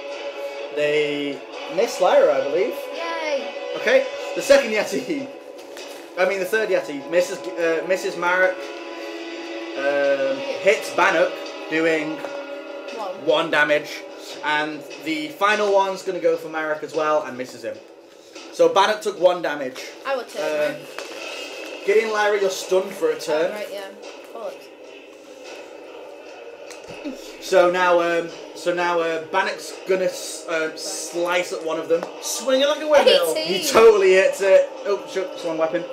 they miss Lyra, I believe. Yay! Okay, the second Yeti, the third Yeti misses Marek, hits Bannock, doing 1 damage, and the final one's going to go for Marek as well and misses him. So Bannock took 1 damage. I would turn. Gideon, Lyra, you're stunned for a turn. Oh, right, yeah. Bollocks. So now Bannock's gonna slice at one of them. Swinging like a windmill. 18. He totally hits it. Oh, shit, it's one weapon.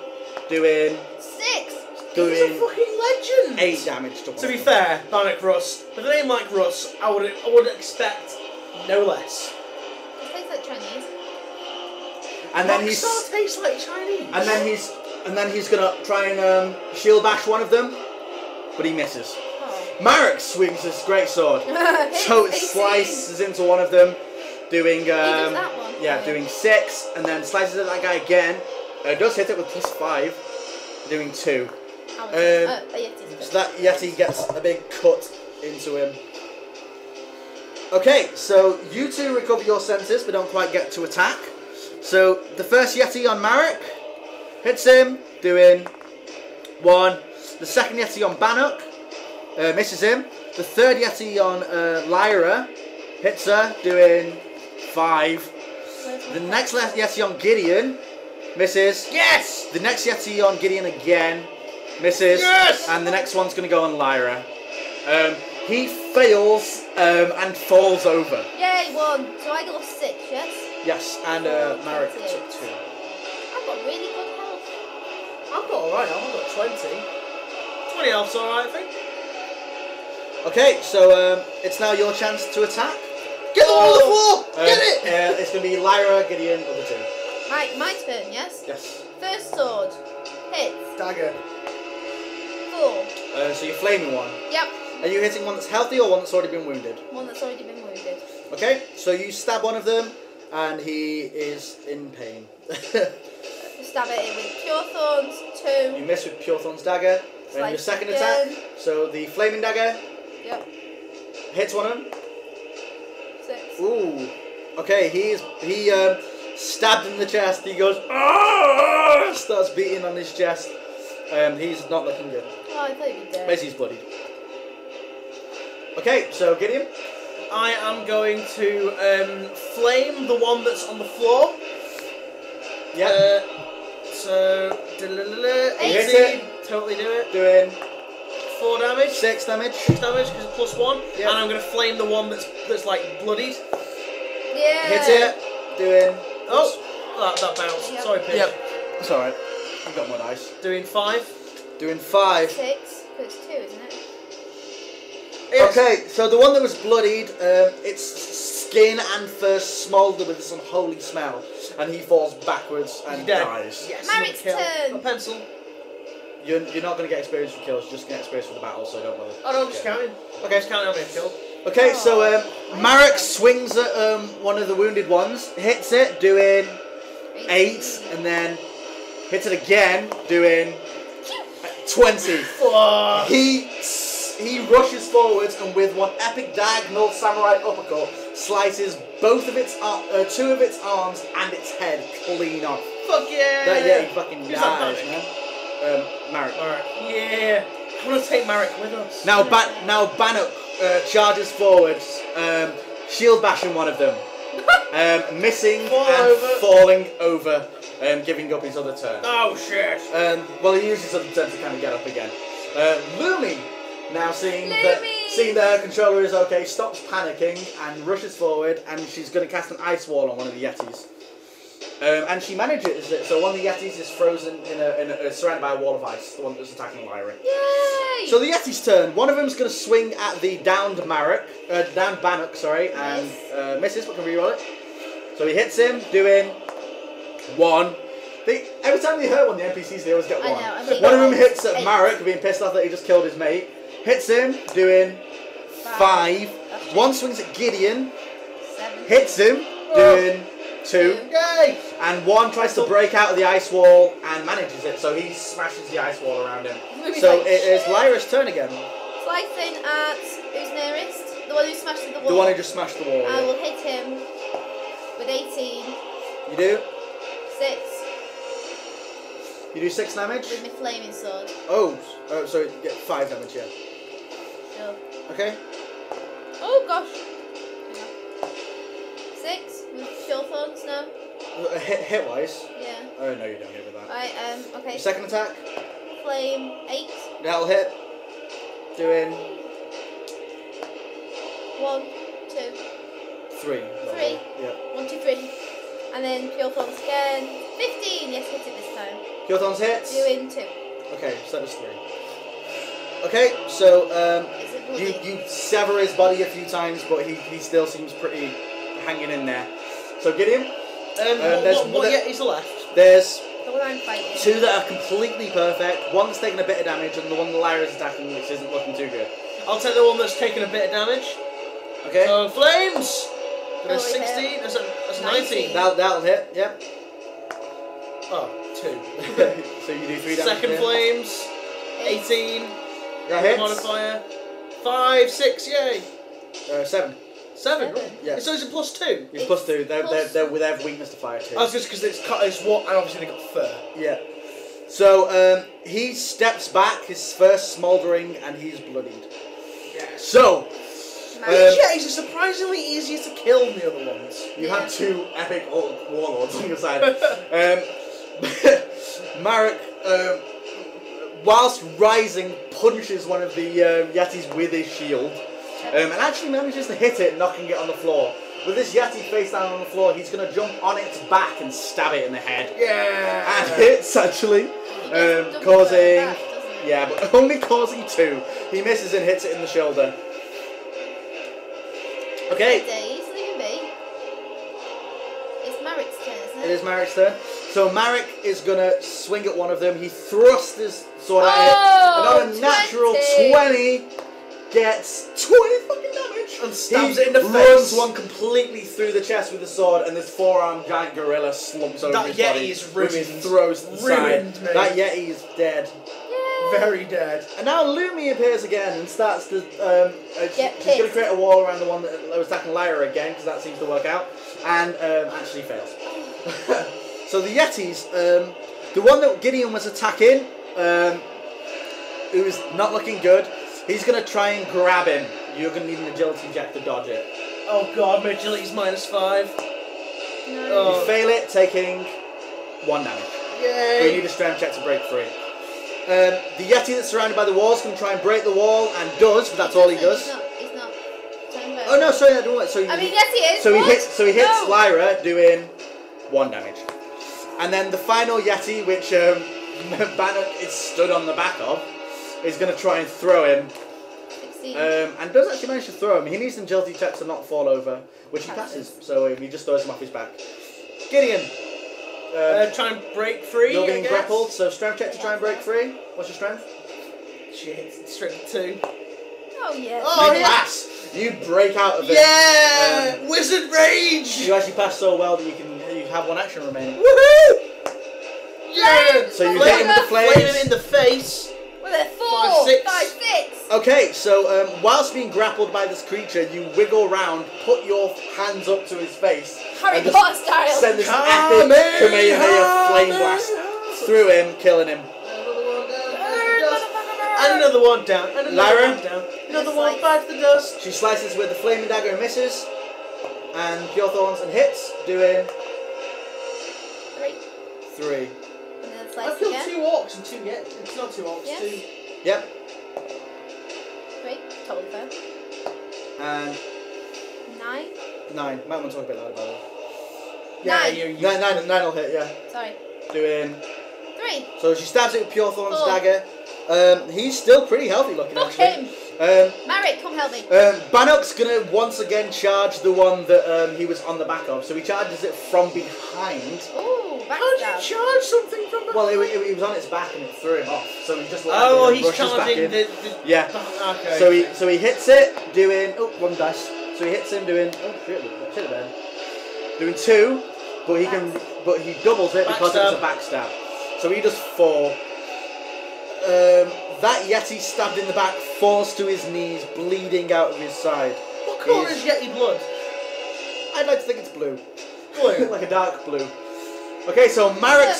Doing 6. He's a fucking legend. 8 damage to one. To be of them. fair, Bannock Russ, with a name like Russ, I would expect no less. It tastes like Chinese. And then Rockstar tastes like Chinese. and then he's gonna try and shield bash one of them, but he misses. Oh. Marek swings his great sword. So it 18. slices into one of them, doing He does that one. yeah, doing 6, and then slices at that guy again. Does hit it with +5, doing 2. How much? Yeti's So that Yeti gets a big cut into him. Okay, so you two recover your senses, but don't quite get to attack. So the first Yeti on Marek hits him, doing 1. The second Yeti on Bannock misses him. The third Yeti on Lyra hits her, doing 5. The next Yeti on Gideon misses. Yes! The next Yeti on Gideon again misses. Yes! And the next one's going to go on Lyra. He fails and falls over. Yay, 1. So I lost 6, yes? Yes, and Marek took 2. I've got really good health. I've got alright, I've got 20. 20 health's alright, I think. Okay, so it's now your chance to attack. Get the one on the floor! Get it! It's going to be Lyra, Gideon, other 2. My turn, yes? Yes. First sword. Hits. Dagger. 4. So you're flaming one. Yep. Are you hitting one that's healthy or one that's already been wounded? One that's already been wounded. Okay, so you stab one of them, and he is in pain. Stab at it with Pure Thorns. 2. You miss with Pure Thorn's dagger. And your Slice second again. attack, so the flaming dagger Yep. hits one of them. 6. Ooh. Okay, he stabbed in the chest. He goes, "Ah!" Starts beating on his chest. He's not looking good. Oh, I thought you'd be dead. Basically, he's bloodied. Okay, so Gideon. I am going to flame the one that's on the floor. Yeah. So, 18. Totally do it. Doing 4 damage. 6 damage. 6 damage because it's +1. Yeah. And I'm going to flame the one that's like bloodied. Yeah. Hit it. Doing. Oh, that bounced. Yep. Sorry, Pidge. Yep. It's alright. You've got more dice. Doing 5. Doing 5. 6. Because it's 2, isn't it? Yes. Okay, so the one that was bloodied, its skin and fur smoulder with this unholy smell, and he falls backwards and Dead. dies. Yes. Marek's kill. turn. A pencil. You're not going to get experience for kills, you're just going to get experience for the battle, so don't bother. Oh no, I'm just counting. Okay. Just counting how many I've killed. Okay, so Marek swings at one of the wounded ones, hits it, doing 8, and then hits it again, doing 20. Fuck. He rushes forwards and with one epic diagonal samurai uppercut slices both of its 2 of its arms and its head clean off. Fuck yeah. He fucking Who's dies, that man. Marek. Alright. Yeah. I want to take Marek with us. Now Bannock charges forwards, shield bashing one of them, missing and falling over, giving up his other turn. Oh shit. Well, he uses his other turn to kind of get up again. Lumi, now seeing that her controller is okay, stops panicking and rushes forward, and she's going to cast an ice wall on one of the Yetis. And she manages it, so one of the Yetis is frozen surrounded by a wall of ice, the one that's attacking Lyra. Yay! So the Yeti's turn. One of them's going to swing at the downed Bannock, sorry, and misses, but can reroll it. So he hits him, doing 1. Every time they hurt one, the NPCs, they always get 1. I know, I think One of them like hits at 8. Marek, being pissed off that he just killed his mate. Hits him, doing 5. One swings at Gideon, 7. hits him, doing 2. Yay. And one tries to break out of the ice wall and manages it, so he smashes the ice wall around him. So it is Lyra's turn again. Slicing at who's nearest? The one who smashed the wall. The one who just smashed the wall. I Yeah. will hit him with 18. You do? 6 You do 6 damage? with my flaming sword. Oh, so yeah, 5 damage, yeah. Sure. Okay. Oh gosh. 6 with Pure Thorns now. Hit wise? Yeah. Oh no, you don't hit with that. Right, okay. Your second attack? Flame 8. That'll hit. Doing 1, 2, 3. 3. Yeah. 1, 2, 3. And then Pure Thorns again. 15. Yes, hit it this time. Pure Thorns hits. Doing 2. Okay, so that was 3. Okay, so Is it bloody? you sever his body a few times, but he still seems pretty hanging in there. So Gideon, What Yetis are left? there's The one I'm fighting. 2 that are completely perfect. One's taking a bit of damage, and the one Lyra's attacking, which isn't looking too good. I'll take the one that's taken a bit of damage. Okay. So flames. That's Oh, 16. yeah. That's 19. That'll hit. Yep. Oh, 2. So you do 3 damage. Second there. flames. 18. That hits. Modifier. 5, 6. Yay. 7. 7. Seven. Yeah. So it's a +2. It's plus 2. They plus- have weakness to fire too. Oh, it's just because it's what, and obviously they got fur. Yeah. So he steps back, his first smouldering, and he's bloodied. So These Yetis are surprisingly easier to kill than the other ones. you Yeah. have 2 epic warlords on your side. Marek, whilst rising, punches one of the Yetis with his shield, and actually manages to hit it, knocking it on the floor. With this Yeti face down on the floor, he's going to jump on its back and stab it in the head. Yeah. And hits, actually, causing... Yeah, but only causing 2. He misses and hits it in the shoulder. Okay, Days, leave me. It's Marek's turn, isn't it? it is Marek's turn. So Marek is going to swing at one of them. He thrusts his sword at it. Oh, And on a natural 20, gets 20 fucking damage. And stabs He it in the runs face. one completely through the chest with the sword, and this 4-armed giant gorilla slumps over That his Yeti body, is which he ruined. throws to the Ruined, side. mate. That Yeti is dead. Very dead. And now Lumi appears again and starts to. She's going to pissed. create a wall around the one that was attacking Lyra again, because that seems to work out, and actually fails. So the Yetis, the one that Gideon was attacking, who's not looking good, he's going to try and grab him. You're going to need an agility check to dodge it. Oh god, my agility's -5. No. Oh. You fail it, taking 1 damage. But you Yay. need a strength check to break free. The Yeti that's surrounded by the wall is going to try and break the wall, and does, but that's all he does. He's not. Turn back. Oh no, sorry, that don't work. So I mean, yes, he is. So he What? hits. So he hits No. Lyra, doing 1 damage, and then the final Yeti, which Bannock is stood on the back of, is going to try and throw him, 16. and does actually manage to throw him. He needs an agility check to not fall over, which he passes. So he just throws him off his back. Gideon, Try and break free. you're I getting guess. grappled. So strength check to try and break free. What's your strength? Shit, strength 2. Oh, yeah. Oh, You yeah. pass. You break out of it. Yeah! Wizard Rage! You actually pass so well that you have 1 action remaining. Woohoo! Yeah! So you Flame hit him with the flames. Flame him in the face. Well, they're 4, 5, 6. 5, 6. Okay, so whilst being grappled by this creature, you wiggle round, put your hands up to his face, Harry and just Potter style. send this epic Kamehameha flame blast through him, killing him. And another one down. And another Lyra? one down. Another Yes, one like- back to the dust. She slices with the flaming dagger and misses, and Pure Thorns and hits, doing 3. 3. And then I've slice killed again. 2 orcs and 2 yet. It's not 2 orcs, Yes. 2. Yep, 3. Totally fair. and 9. 9. Might want to talk a bit louder about it. Yeah, 9. you're 9 will hit, yeah. Sorry. Doing. 3. So she stabs it with Pure Thorns 4. dagger. He's still pretty healthy looking, Fuck actually. him. Marek, come help me. Bannock's gonna once again charge the one that he was on the back of, so he charges it from behind. Ooh, How do you backstab. charge something from the... Well, it was on its back and it threw him off, so he just landed Oh, and he's rushes back charging in. the... Yeah. Okay. So he hits it, doing 1 dice. So he hits him doing should have been doing 2, but he doubles it because it was a backstab. So he does 4. That Yeti stabbed in the back falls to his knees, bleeding out of his side. What colour is Yeti blood? I'd like to think it's blue. Blue. Like a dark blue. Okay, so Marek,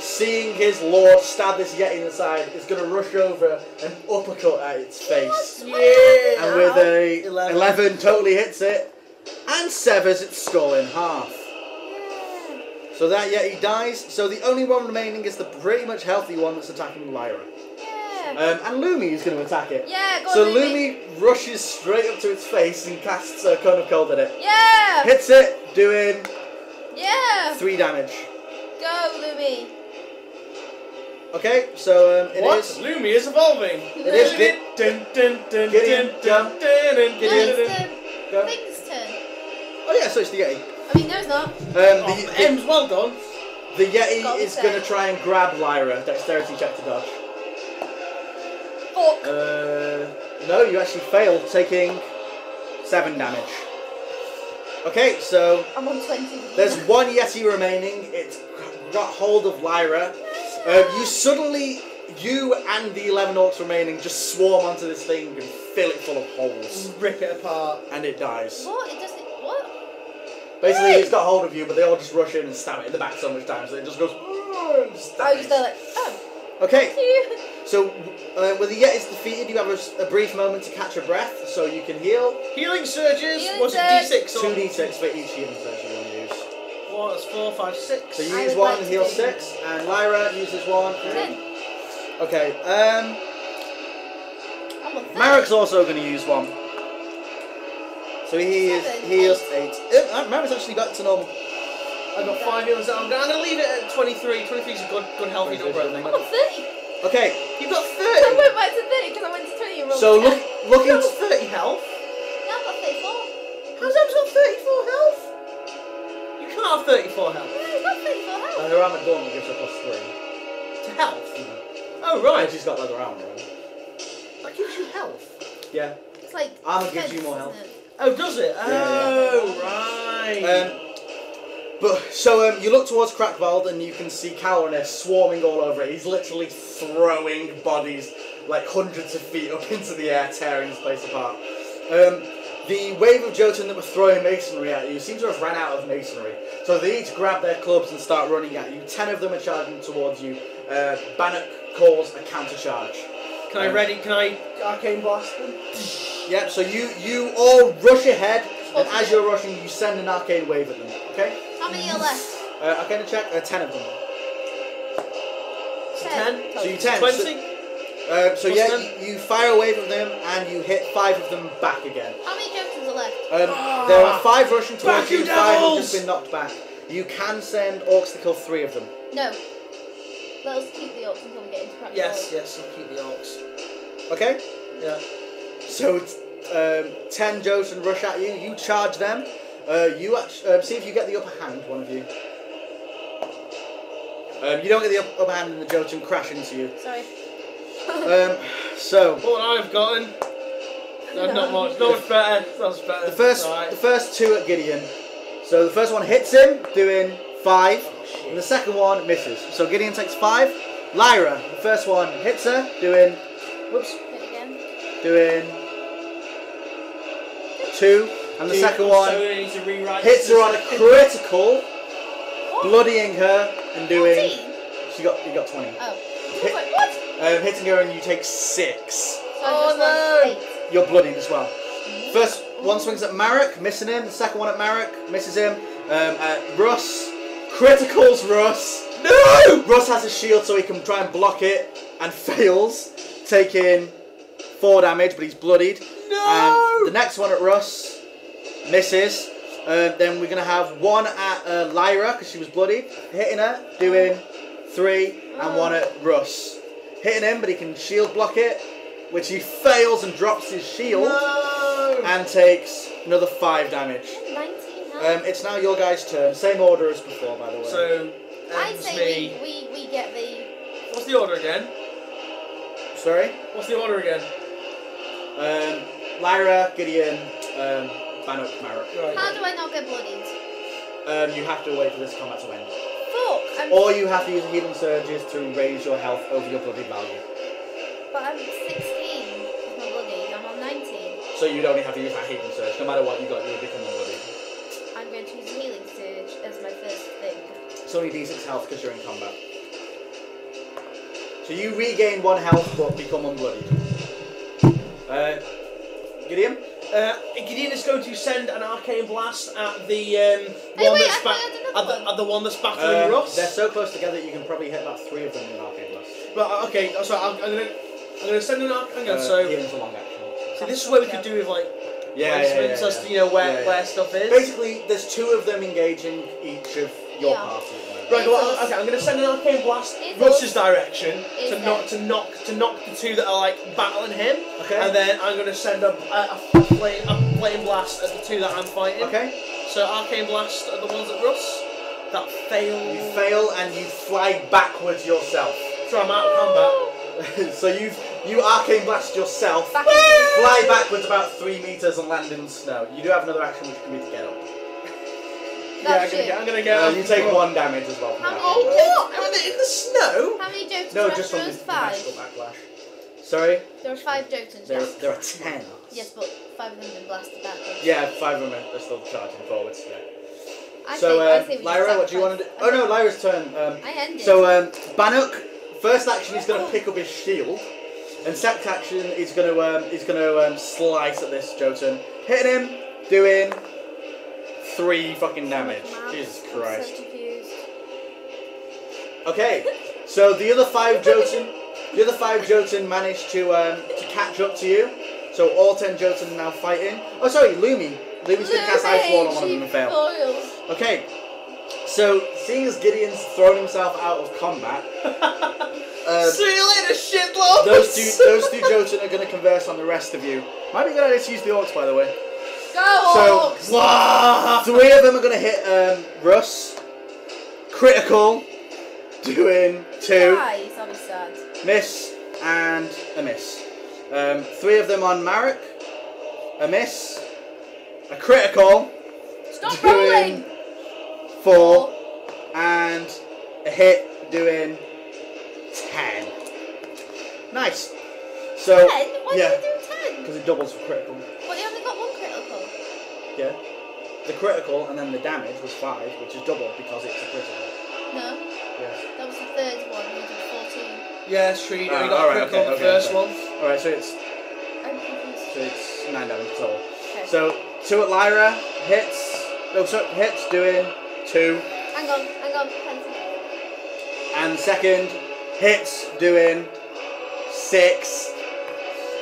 seeing his lord stab this Yeti in the side, is going to rush over and uppercut at its face. Yeah. And with a 11. 11 totally hits it and severs its skull in half. So that Yeti dies. So the only one remaining is the pretty much healthy one that's attacking Lyra. Yeah. And Lumi is going to attack it. Yeah, go So on, Lumi. Lumi rushes straight up to its face and casts a cone of cold at it. Yeah. Hits it, doing Yeah. 3 damage. Go, Lumi. Okay, so it What? is. Lumi is evolving. It is Gideon. Go. No, Gideon. it's Go. the thing's turn. Oh yeah, so it's the Yeti. I mean, no, it's not. Oh, M's well done. The Yeti Gotta is say. going to try and grab Lyra. Dexterity check to dodge. Fuck. No, you actually fail, taking 7 damage. Okay, so I'm on 20. there's one Yeti remaining. It's got hold of Lyra. You and the 11 orcs remaining just swarm onto this thing and fill it full of holes. Rip it apart. And it dies. What? It doesn't. What? Basically, Yay! it's got hold of you, but they all just rush in and stab it in the back so much time, so it just goes. And just I was dies. just like, oh. Okay, Thank you. so when the Yeti's defeated, you have a brief moment to catch your breath, so you can heal. Healing surges. Healing What's surge. it? D6 or 2d6 for each healing surge you want to use. 1, that's 4, 5, 6. So you I use would one like and to heal do 6, and Lyra uses 1. 10. Okay, I'm on 30. Marek's also going to use 1. So he Seven, heals 8. Marek's actually back to normal. I've got 5 healing surges. I'm going to leave it at 23. 23 is a good healthy number, I think. I'm on 30. Okay, You've got I 30. went back to 30 because I went to 20 and rolled so 10. looking. You've got 30 health. Yeah, I've got 34. How's Em's got 34 health? You can't have 34 health. Yeah, I've got 34 health. Her armor gauntlet gives her +3. To health? Yeah. Oh, right. And she's got leather armor. Right? That gives you health. Yeah. It's like Armor gives defense, you more isn't health. it? Oh, does it? Oh, right. So you look towards Crackvald and you can see Calonis swarming all over it. He's literally throwing bodies like hundreds of feet up into the air, tearing this place apart. The wave of Jotun that were throwing masonry at you seem to have ran out of masonry. So they each grab their clubs and start running at you. 10 of them are charging towards you. Bannock calls a counter charge. Can I arcane blast them? Yep, so you all rush ahead, and as you're rushing, you send an arcane wave at them, okay? How many are left? Arcane check, 10 of them. 10? So you 10. 20? So Plus yeah, 10? you fire a wave at them, and you hit 5 of them back again. How many Jotuns are left? There are 5 rushing towards Back, you, you 5 have devils! just been knocked back. You can send orcs to kill 3 of them. No. Let us keep the orcs until we get into practice. Yes, I'll keep the orcs. Okay? Yeah. So 10 Jotun rush at you, you charge them. You see if you get the upper hand, one of you. You don't get the upper hand and the Jotun crash into you. Sorry. So What I've gotten. No, not much. Not much better. That's better. the first 2 at Gideon. So the first one hits him, doing 5, and the second one misses. So Gideon takes 5. Lyra, the first one hits her, doing Hit again. doing 2, and the second one So we need to rewrite hits her on a critical, What? bloodying her and doing. 14? You got 20. Oh. I Hit- was like, what? Hitting her and you take 6. So Oh, I just lost 8. You're bloodied as well. First one swings at Marek, missing him. The second one at Marek, misses him. At Russ, criticals Russ. No! Russ has a shield so he can try and block it and fails, taking 4 damage, but he's bloodied. No! And the next one at Russ misses. Then we're gonna have one at Lyra because she was bloodied, hitting her, doing 3, and one at Russ, hitting him, but he can shield block it, which he fails and drops his shield. No! And takes another 5 damage. 19 health. It's now your guys' turn. Same order as before, by the way. So, I ends say me. we get the. What's the order again? Sorry? What's the order again? Lyra, Gideon, Bannock, Marek. Right. How do I not get bloodied? You have to wait for this combat to end. Fuck! Or you have to use healing surges to raise your health over your bloody value. But I'm 16 with my bloodied. I'm on 19. So you'd only have to use that healing surge. No matter what you got, you would become unbloody. I'm going to use healing surge as my first thing. It's only D6 health because you're in combat. So you regain 1 health but become unbloodied. Gideon? Gideon is going to send an arcane blast at the one that's battling Russ. They're so close together you can probably hit about 3 of them with an arcane blast. Right, okay, so I'm gonna send an arcane blast. So Gideon's a long action. see, this is where we could do with like placements as to where stuff is. Basically, there's 2 of them engaging each of your party. Right, well, okay, I'm gonna send an arcane blast Russ's direction to knock the 2 that are like battling him. Okay. And then I'm gonna send a flame blast at the 2 that I'm fighting. Okay. So arcane blast at the ones at Russ. That fail. You fail and you fly backwards yourself. So I'm out of combat. So you arcane blast yourself, fly backwards about 3 meters and land in the snow. You do have another action which can be to get up. I'm gonna get. You take 1 damage as well. From How that. many What? Am I in the snow? How many Jotuns No, are just from there? the 5. magical backlash. Sorry? There are 5 Jotuns. There Yes. are 10. Yes, but 5 of them have been blasted backwards. Yeah, 5 of them are still charging forwards. Yeah. I So, say we Lyra, what do you want to do? Oh no, Lyra's turn. I ended. So, Bannock, first action he's going to pick up his shield, and second action he's going to slice at this Jotun, hitting him, doing 3 fucking damage. Jesus Christ. I'm so confused. Okay, so the other 5 Jotun managed to catch up to you. So all 10 Jotun are now fighting. Oh, sorry, Lumi. Lumi's going to cast Ice Wall on one of them and fail. Okay, so seeing as Gideon's thrown himself out of combat, see you later, shitlords! those two Jotun are going to converse on the rest of you. Might be a good idea to use the orcs, by the way. Go So, 3 of them are going to hit Russ. Critical, doing 2. Guys, I'll be sad. Miss and a miss. 3 of them on Marek. A miss. A critical. Stop doing rolling! 4. And a hit doing 10. Nice. So 10? Why yeah, did you do 10? because it doubles for critical. But they only got 1 critical. Yeah. The critical and then the damage was 5, which is doubled because it's a critical. No, Yes. that was the 3rd one. You did 14. Yeah, it's true. You got alright, critical on the okay, first okay. one. Alright, so it's I'm confused. 9 damage total. Okay. So 2 at Lyra hits. No, so hits doing 2. Hang on. Pencil. And second hits doing 6.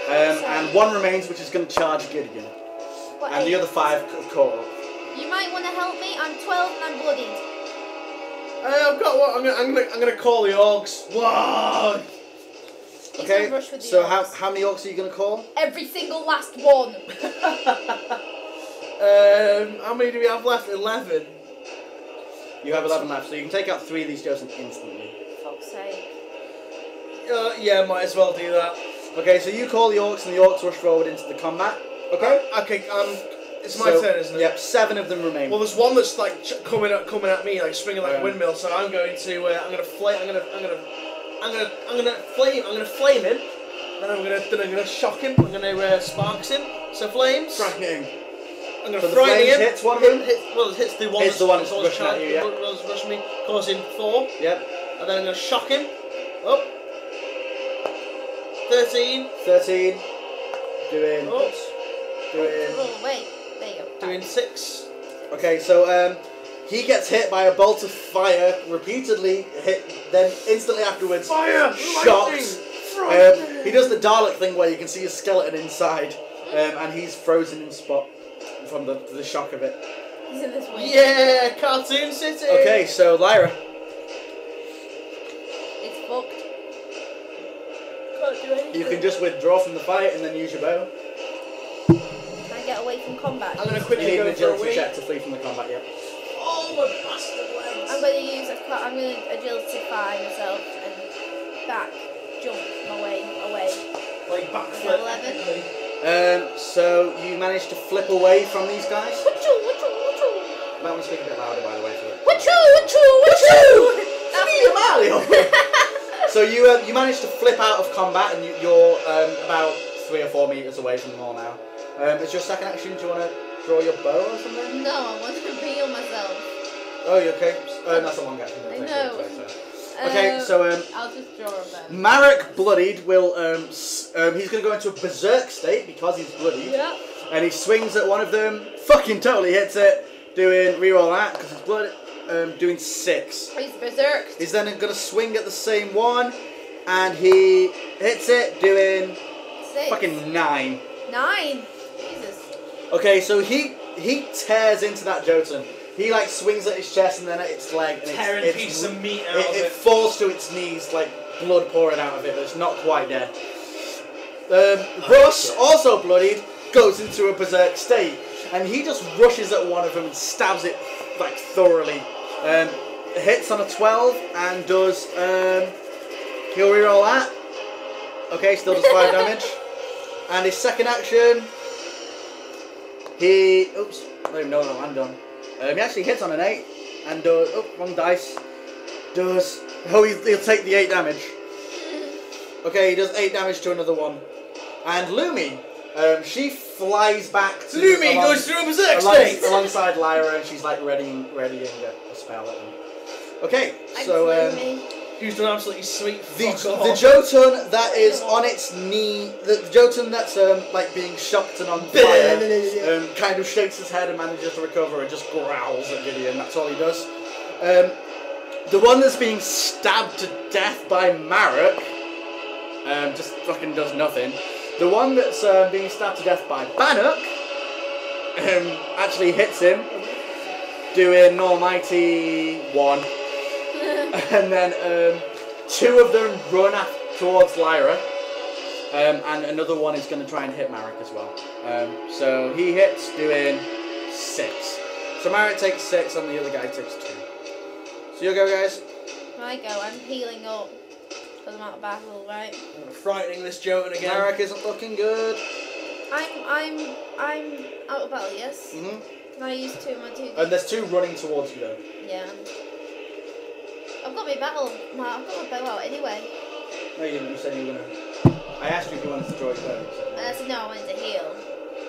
And 1 remains, which is going to charge Gideon. What, And 8? the other 5 caught up. You might want to help me. I'm 12 and I'm bloodied. I've got what? I'm gonna call the orcs. Whoa! He's Okay, gonna rush with the so orcs. how many orcs are you going to call? Every single last one. How many do we have left? 11. You have 11 left, so you can take out 3 of these Joseph instantly. Fuck's sake. Yeah, might as well do that. Okay, so you call the orcs and the orcs rush forward into the combat. Okay? Okay, it's my turn, isn't it? Yep, 7 of them remain. Well, there's one that's like coming at me, like swinging like a windmill. So I'm going to, I'm gonna flame him. Then I'm gonna shock him. I'm gonna sparks him. So flames. Frightening. I'm gonna So the frighten flames him. hits one of them? It hits the one. Hits the one that's that's rushing at you, yeah. Rushing me, causing 4. Yep. And then I'm gonna shock him. Up. 13. 13. Doing. Oh. Doing. Oh, wait. There you go. Doing 6. Okay, so he gets hit by a bolt of fire, repeatedly hit, then instantly afterwards, Fire! shocked. He does the Dalek thing where you can see his skeleton inside, and he's frozen in spot from the shock of it. He's in this way. Yeah, Cartoon City. Okay, so Lyra. It's fucked. Can't do anything. You can just withdraw from the fight and then use your bow. Can I get away from combat? I'm gonna You quickly need an go for a agility wee. check to flee from the combat, yep. Oh my bastard legs. I'm gonna agilify myself and back jump my way away. Like Is backflip. that 11? So you managed to flip away from these guys. Wachoo! Might want to speak a bit louder, by the way, for it. Wachoo! Mario! So you managed to flip out of combat, and you're about 3 or 4 meters away from them all now. As your second action, do you want to draw your bow or something? No, I want to heal myself. Oh, you okay? That's a long action. I know. Okay, so I'll just draw a bed. Marek bloodied will he's gonna go into a berserk state because he's bloodied. Yeah. And he swings at one of them, fucking totally hits it, doing reroll that because he's blood, doing 6. He's berserk. He's then gonna swing at the same one, and he hits it, doing 6. fucking 9. 9. Jesus. Okay, so he tears into that Jotun. He like swings at his chest and then at its leg, and Tearing pieces of meat out of it it. falls to its knees, like blood pouring out of it, but it's not quite dead. Russ, also bloodied, goes into a berserk state, and he just rushes at one of them and stabs it like thoroughly. Hits on a 12 and does he'll reroll that. Okay, still does 5 damage. And his second action, he oops, I don't even know what I'm done. He actually hits on an 8 and does wrong dice. Does he'll take the 8 damage. Okay, he does 8 damage to another one. And Lumi, she flies back to Lumi goes through a berserk state alongside Lyra, and she's like readying a spell at them. Okay, so who's done absolutely sweet. the Jotun that is on its knee, the Jotun that's like being shocked and on fire, kind of shakes his head and manages to recover and just growls at Gideon. That's all he does. The one that's being stabbed to death by Marek just fucking does nothing. The one that's being stabbed to death by Bannock actually hits him, doing almighty 1. And then 2 of them run towards Lyra, and another one is going to try and hit Marek as well. So he hits, doing 6. So Marek takes 6 and the other guy takes 2. So you go, guys. I go. I'm healing up because I'm out of battle, right? Frightening this Jotun again. Marek isn't looking good. I'm out of battle, yes. Mhm. Can I use 2 of my 2? And there's 2 running towards you though. Yeah. I've got my battle. I've got my bow out anyway. No, you said you were gonna. I asked you if you wanted to draw your bow. You said And I said no, I wanted to heal.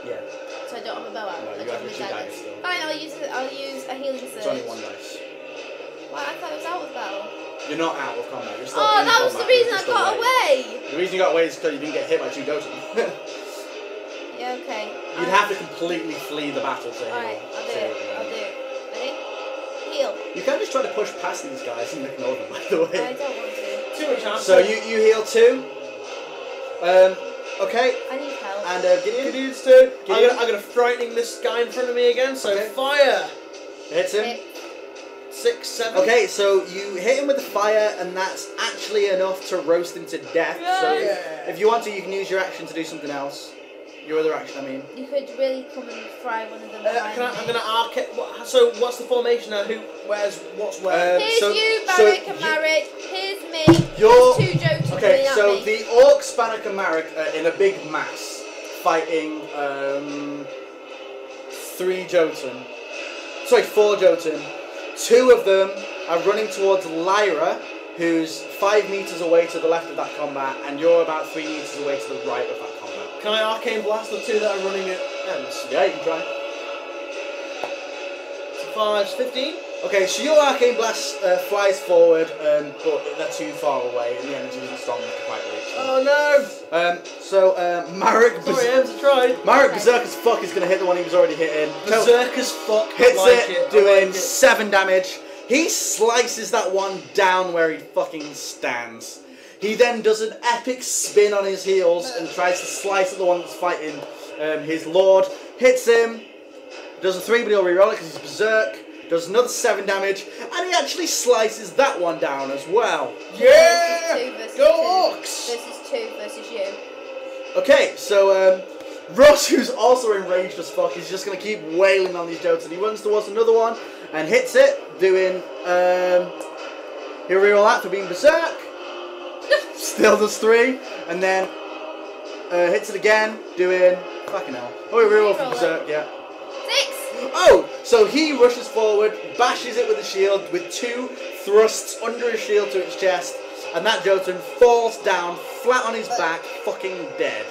yeah. So I don't have a bow out. No, I you don't have your 2 my dice daggers. still. Fine, I'll use a healing surge. It's only 1 dice. Well, I thought it was out of battle. You're not out of combat. You're still Oh, in that was the combat, reason you're I just got away. The reason you got away is because you didn't get hit by 2 Jotun. Yeah, okay. You'd have to completely flee the battle to heal. Alright, I'll do it. Ready? Heal. You can just try to push past these guys and ignore them, by the I way. don't want to. Too much chance. So you heal 2. Okay. I need help. And Gideon? Gideon's turn. Gideon? I'm gonna frightening this guy in front of me again. So Okay. fire. Hits him. Hit. 6, 7. Okay, so you hit him with the fire, and that's actually enough to roast him to death. So Yeah. if you want to, you can use your action to do something else. Your other action, I mean. You could really come and fry one of them behind me. I'm gonna arc. So what's the formation now? What's where? Here's so- you, so Barrick and you- Marek. Here's me. You're- Here's 2 Jotuns Okay, coming at so me. the Orc, Spannock, and Marek are in a big mass fighting 3 Jotun. Sorry, 4 Jotun. 2 of them are running towards Lyra, who's 5 meters away to the left of that combat, and you're about 3 meters away to the right of that combat. Can I arcane blast the 2 that are running at ends? Yeah, you can try. 5, 15. Okay, so your arcane blast flies forward, but they're too far away, and the energy isn't strong enough to quite reach them. Oh no! So Marek, Sorry, Ems, I tried. Marek Berserk as fuck is gonna hit the one he was already hitting. Berserk as fuck. Hits I like it, I doing like it. 7 damage. He slices that one down where he fucking stands. He then does an epic spin on his heels and tries to slice at the one that's fighting his lord. Hits him. Does a 3, but he'll reroll it because he's berserk. Does another 7 damage, and he actually slices that one down as well. Yeah! This is 2 versus Go 2. Orcs! This is 2 versus you. Okay, so Ross, who's also enraged as fuck, is just going to keep wailing on these Jotun. He runs towards another one and hits it, doing, he'll reroll that for being berserk. Still does 3, and then hits it again, doing, fucking hell. Oh, he reroll for Reroll berserk, yeah. 6. Oh, so he rushes forward, bashes it with a shield, with 2 thrusts under his shield to its chest, and that Jotun falls down flat on his back, fucking dead.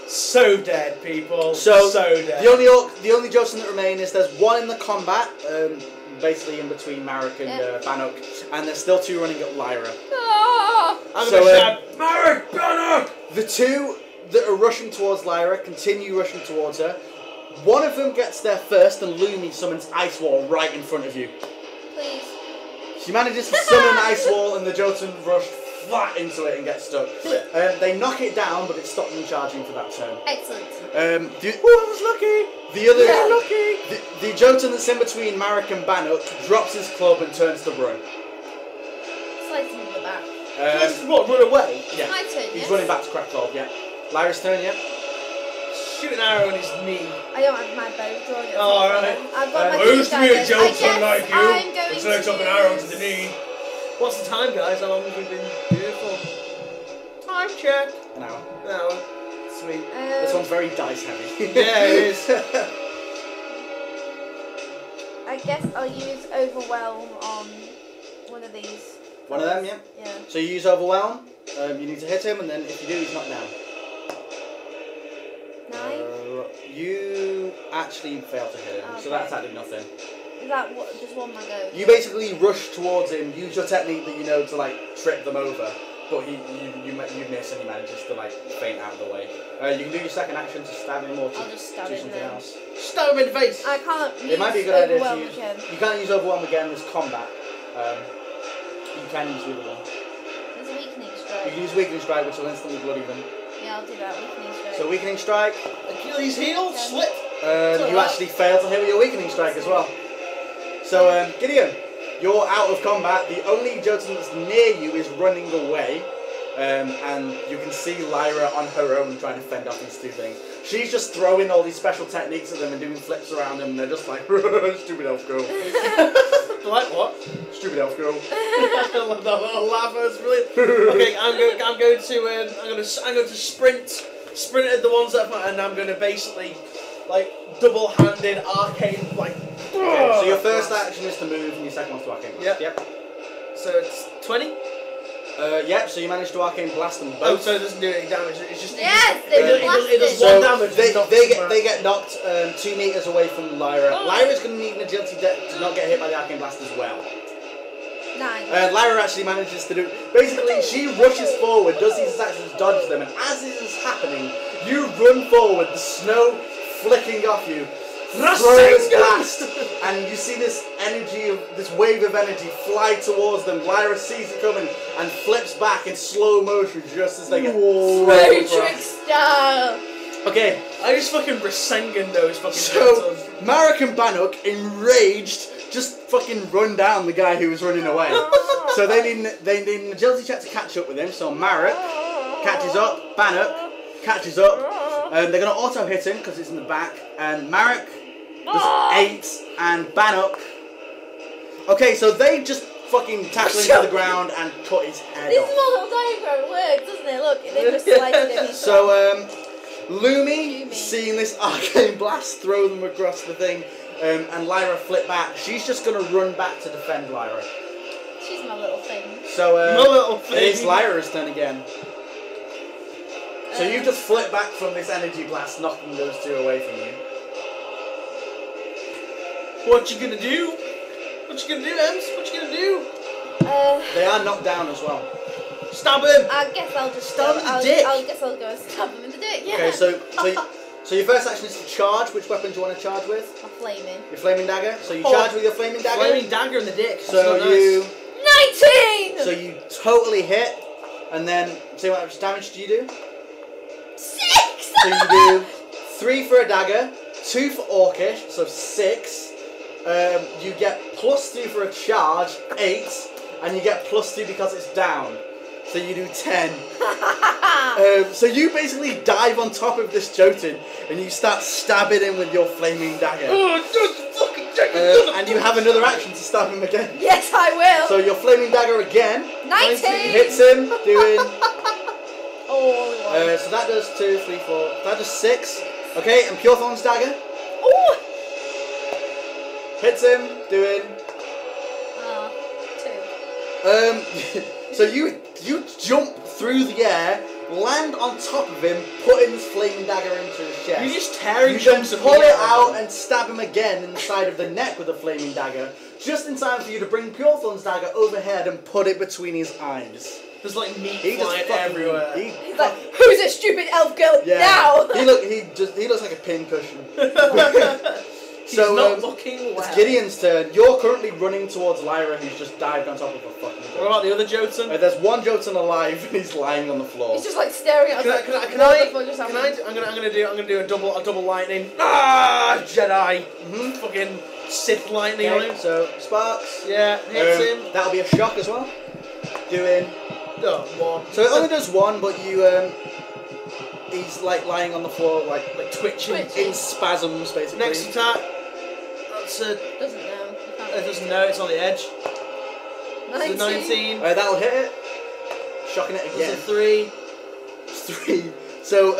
So dead, people. So dead. the only Jotun that remain is there's one in the combat, basically in between Marek and Bannock, and there's still 2 running at Lyra. Ah! I'm So, gonna shout, Marek, Bannock! The 2 that are rushing towards Lyra continue rushing towards her. One of them gets there first, and Lumi summons Ice Wall right in front of you. Please. She manages to summon Ice Wall, and the Jotun rush flat into it and get stuck. They knock it down, but it stopped them charging for that turn. Excellent. I was lucky. The other, the Jotun that's in between Marek and Bannock drops his club and turns to run. Slides him in the back. What, run away? Yeah. My turn, He's yes? running back to Krakow, yeah. Lyra's turn, yeah. Shoot an arrow in his knee. I don't have my bow drawn yet. Oh, alright. I've got my I used to be a daggers. Jotun I guess like you. I'm going Until I took an arrow to the knee. What's the time, guys? How long have we been doing it for? Time check. An hour. An hour. Sweet. This one's very dice heavy. Yeah, it is. I guess I'll use Overwhelm on one of these. One of them, yeah? Yeah. So you use Overwhelm, you need to hit him, and then if you do, he's knocked down. 9? You actually fail to hit him, so Okay. that's added nothing. Is that what, just one more go? You basically rush towards him, use your technique that you know to like trip them over, but you miss and he manages to like faint out of the way. You can do your second action to stab him or to I'll just stab do him something then. else. Stab him in the face. I can't use It might be a good idea to Overwhelm use. again. You can't use Overwhelm again. There's combat. You can use the other one. There's a Weakening You Strike. can use Weakening Strike, which will instantly bloody them. Yeah, I'll do that. Weakening Strike. So Weakening Strike. Achilles heel, Yeah. slip. You actually fail to hit with your Weakening Strike as well. So Gideon, you're out of combat. The only Jotun that's near you is running away. And you can see Lyra on her own trying to fend off these 2 things. She's just throwing all these special techniques at them and doing flips around them, and they're just like, stupid elf girl. Like what? Stupid elf girl. I love that little laugh. That's brilliant. Okay, I'm going to sprint at the ones that, and I'm going to basically like double-handed arcane like. Okay, so your first action is to move, and your second one's to arcane blast. Yep. So it's 20. Yep. So you managed to arcane blast them both. Oh, so it doesn't do any damage. It's just Yes, it does So one damage. they get knocked 2 meters away from Lyra. Lyra's going to need an agility to not get hit by the arcane blast as well. 9. Lyra actually manages to do. Basically, she rushes forward, does these actions, dodges them, and as this is happening, you run forward, the snow flicking off you, throws past, and you see this wave of energy fly towards them. Lyra sees it coming and flips back in slow motion just as they get thrown Matrix across. style. Okay, I just fucking Rasengan those fucking. so Jotun. Marek and Bannock, enraged, just fucking run down the guy who was running away. So they need an agility check to catch up with him. So Marek catches up, Bannock catches up. They're going to auto hit him because it's in the back. And Marek does 8, and Bannock. Okay, so they just fucking tackle him to the ground and cut his head This off. model diagram works, doesn't it? Look, they just sliced him. So Lumi, seeing this arcane blast throw them across the thing, and Lyra flip back. She's just going to run back to defend Lyra. She's my little thing. So My little thing. it is Lyra's turn again. So you've just flipped back from this energy blast, knocking those 2 away from you. What you gonna do? What you gonna do, Ems? What you gonna do? They are knocked down as well. Stab him. I guess I'll just Stab him in the dick. I guess I'll go and stab him in the dick. Yeah. Okay, so your first action is to charge. Which weapon do you want to charge with? I'm flaming. Your flaming dagger. So you Oh. charge with your flaming dagger. Flaming dagger in the dick. So That's not you, nice. 19. so you totally hit, and then see what damage do you do? 6. So you do 3 for a dagger, 2 for orcish, so 6. You get +2 for a charge, 8, and you get +2 because it's down. So you do 10. So you basically dive on top of this Jotun and you start stabbing him with your flaming dagger. Oh, just fucking check it. And you have another action to stab him again. Yes, I will. So your flaming dagger again 19. hits him, doing. Oh. So that does 2, 3, 4. That does 6. Okay, and Pure Thorn's dagger Oh. hits him, doing. 2. So you jump through the air land on top of him, putting his flaming dagger into his chest. You just tearing You chunks then of pull meat it out of out him. and stab him again in the side of the neck with a flaming dagger, just in time for you to bring Purethorn's dagger overhead and put it between his eyes. There's like meat He just flying fucking everywhere. He's like, who's a stupid elf girl now? he looks like a pincushion. He's So not looking well. it's Gideon's turn. You're currently running towards Lyra, who's just dived on top of a fucking Jotun. What about the other Jotun? There's one Jotun alive, and he's lying on the floor. He's just like staring at us. Can I? I'm gonna do a double lightning. Ah, Jedi. Fucking Sith lightning on him. So sparks. Yeah, hits him. That'll be a shock as well. Doing. Oh, one. So it only does one, but you he's like lying on the floor, like twitching. in spasms, basically. Next attack. That's a. Doesn't know. It doesn't know. It's on the edge. 19. It's a 19. That'll hit it. Shocking it There's again. a 3. 3. So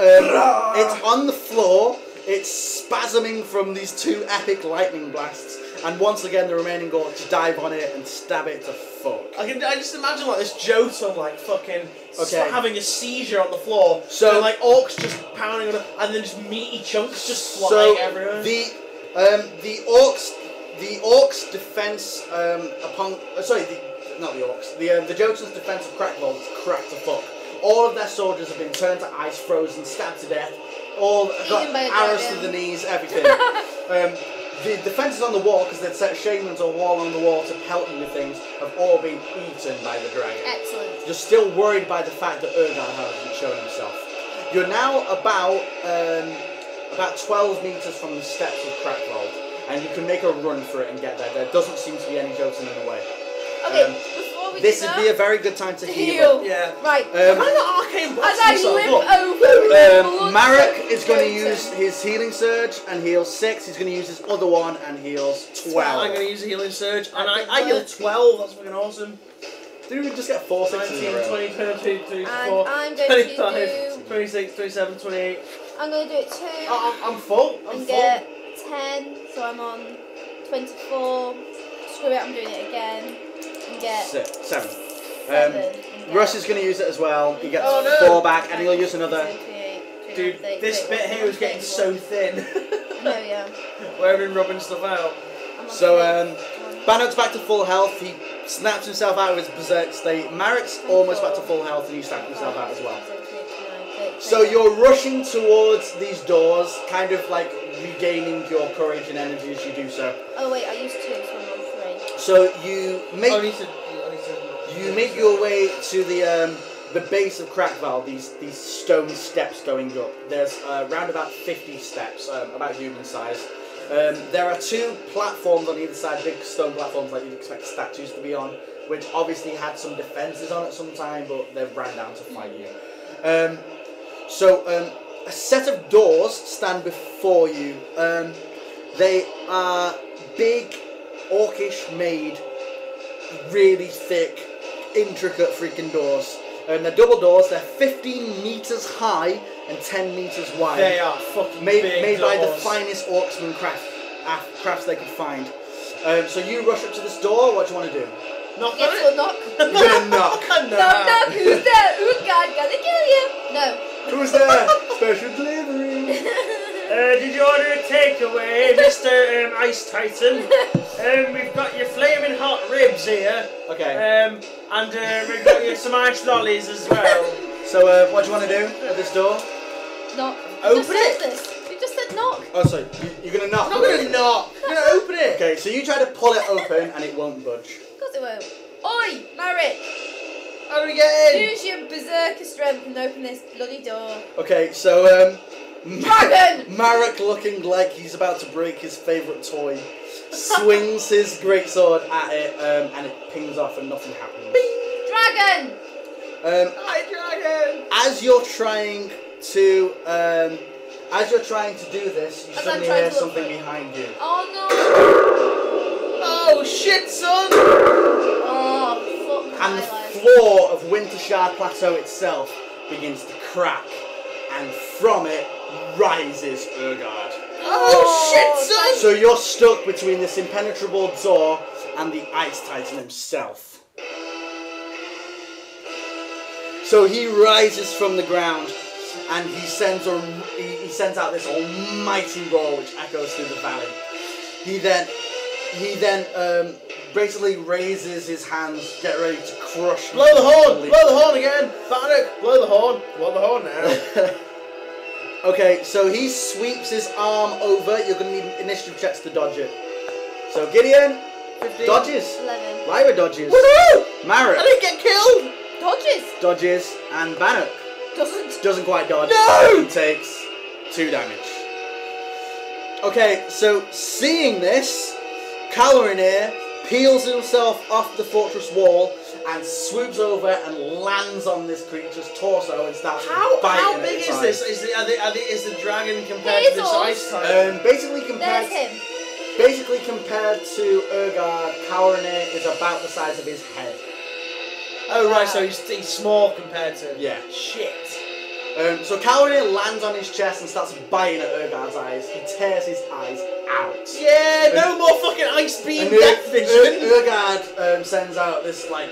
it's on the floor. It's spasming from these 2 epic lightning blasts, and once again the remaining orcs dive on it and stab it to fuck. I just imagine like this Jotun like fucking Okay. having a seizure on the floor. So- and, like orcs just pounding on it, and then just meaty chunks just So flying everywhere. the orcs defense the Jotun's defense of Crackvold is cracked to fuck. All of their soldiers have been turned to ice, frozen, stabbed to death. All got Eaten by a arrows dragon. to the knees, everything. The defences on the wall, because they'd set shamans or wall on the wall to pelt you with things, have all been eaten by the dragon. Excellent. You're still worried by the fact that Urgar hasn't shown himself. You're now about 12 metres from the steps of Crackvold, and you can make a run for it and get there. There doesn't seem to be any Jotun in the way. Okay, before we This do would that, be a very good time to heal. Yeah. Right. I'm an arcane blast As I myself, limp look. over the Marek blood-soaked is going to Jotun. use his healing surge and heals 6. He's going to use his other one and heals 12. I'm going to use a healing surge, and That I did heal work. 12. That's fucking awesome. Did we just get 4 6s 19, in a row? 20, 22, 24, And I'm going to 25, do- 26, 27, 28. I'm going to do it 2 I'm full. I'm and full. get 10, so I'm on 24. Screw it, I'm doing it again. And get 7. 7. and get- Russ is going to use it as well. He gets Oh, no. 4 back, and he'll use another. 28, Dude, 30, this 31, bit here is getting 31. so thin. No, yeah. Where I've been rubbing stuff out. I'm on So, 31. Bannock's back to full health. He snaps himself out of his berserk state. Marek's almost back to full health, and he snapped himself out as well. So you're rushing towards these doors, kind of like regaining your courage and energy as you do so. Oh wait, I used 2, so I'm on 3. So you make I need to. you make your way to the base of Crackval. These stone steps going up. There's around about 50 steps, about human size. There are 2 platforms on either side, big stone platforms like you'd expect statues to be on, which obviously had some defences on at some time, but they've ran down to fight you. A set of doors stand before you. They are big, orcish made, really thick, intricate freaking doors. And they're double doors. They're 15 meters high and 10 meters wide. They are fucking made big by the doors. finest orcsman crafts they could find. So you rush up to this door. What do you want to do? Knock on Yes it. or knock? You're gonna knock. Knock, knock, who's there? Who's God gonna kill you? No. Who's there? Special delivery. Did you order a takeaway, Mr. Ice Titan? We've got your flaming hot ribs here. Okay. And we've got you some ice lollies as well. So what do you want to do at this door? Knock. Open You just it. said this. You just said knock. Oh, sorry. You're gonna knock. I'm not gonna knock. I'm gonna open it. Okay, so you try to pull it open and it won't budge. Of course it won't. Oi, Marek. How do we get in? Use your berserker strength and open this bloody door. Okay, so Dragon! Marek, looking like he's about to break his favourite toy, swings his greatsword at it, and it pings off and nothing happens. Dragon! Hi, dragon. As you're trying to do this, you As I'm suddenly trying hear to look something for it. behind you. Oh Oh shit, son. no! Oh, fuck And my the life. floor of Wintershard Plateau itself begins to crack, and from it rises Urgard. Oh shit, son. So you're stuck between this impenetrable door and the Ice Titan himself. So he rises from the ground, and he sends out this almighty roar which echoes through the valley. He then basically raises his hands, get ready to crush. Blow the horn! Blow the horn again! Bannock, blow the horn! Blow the horn now. Okay, so he sweeps his arm over. You're going to need initiative checks to dodge it. So Gideon 15. dodges. 11. Lyra dodges. Woohoo! Marek I didn't get killed! Dodges. dodges, and Bannock doesn't quite dodge. No! And takes 2 damage. Okay, so seeing this, Calorinir peels himself off the fortress wall and swoops over and lands on this creature's torso and starts biting How at big its is eyes. this? Is the dragon compared to this ice type? Basically There's him. compared to Urgard, Calorinir is about the size of his head. Oh right, so he's small compared to. Yeah. Shit. So Calorinir lands on his chest and starts biting at Urgard's eyes. He tears his eyes out. Yeah, no more fucking ice beam And death vision. Urgard sends out this like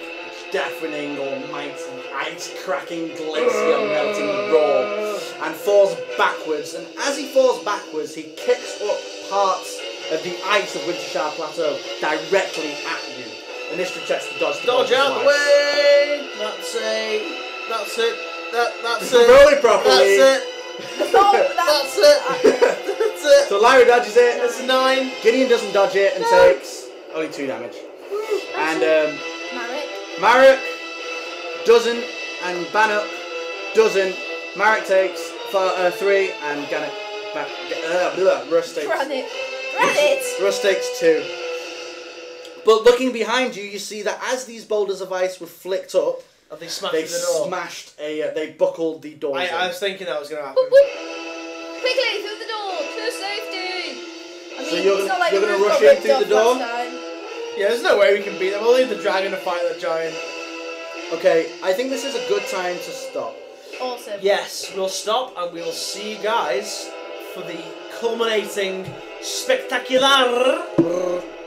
deafening, almighty, ice-cracking, glacier melting roar and falls backwards. And as he falls backwards, he kicks up parts of the ice of Wintershire Plateau directly at you. Initiative checks to dodge. Dodge out the way. That's it. That's it. Roll it properly. That's it. That's it. That's it. So Lyra dodges it. That's a 9. Gideon doesn't dodge it and takes only 2 damage. And Marek. Marek doesn't, and Bannock doesn't. Marek takes 3, and Russ takes. Granite. Russ takes 2. But looking behind you, you see that as these boulders of ice were flicked up, Have they smashed they the door? smashed they buckled the doors. I in. was thinking that was going to happen. Whoop, whoop. Quickly through the door to safety. I mean, So you're it's not gonna- like you're the gonna roof rush got in through ripped the off door? last time. Yeah, there's no way we can beat them. We'll leave the dragon to fight that giant. Okay, I think this is a good time to stop. Awesome. Yes, we'll stop and we will see you guys for the culminating spectacular.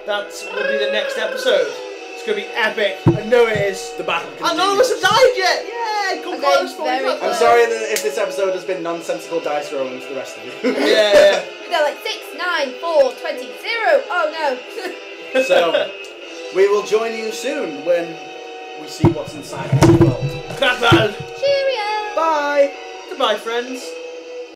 That will be the next episode. It's going to be epic. I know it is. The battle continues. And none of us have died yet. Yeah, come Okay, close. very boys. I'm sorry that if this episode has been nonsensical dice rolling for the rest of you. Yeah. They're like 6, 9, 4, 20, 0. Oh no. So, we will join you soon when we see what's inside this world. Crap, man. Cheerio. Bye! Goodbye, friends.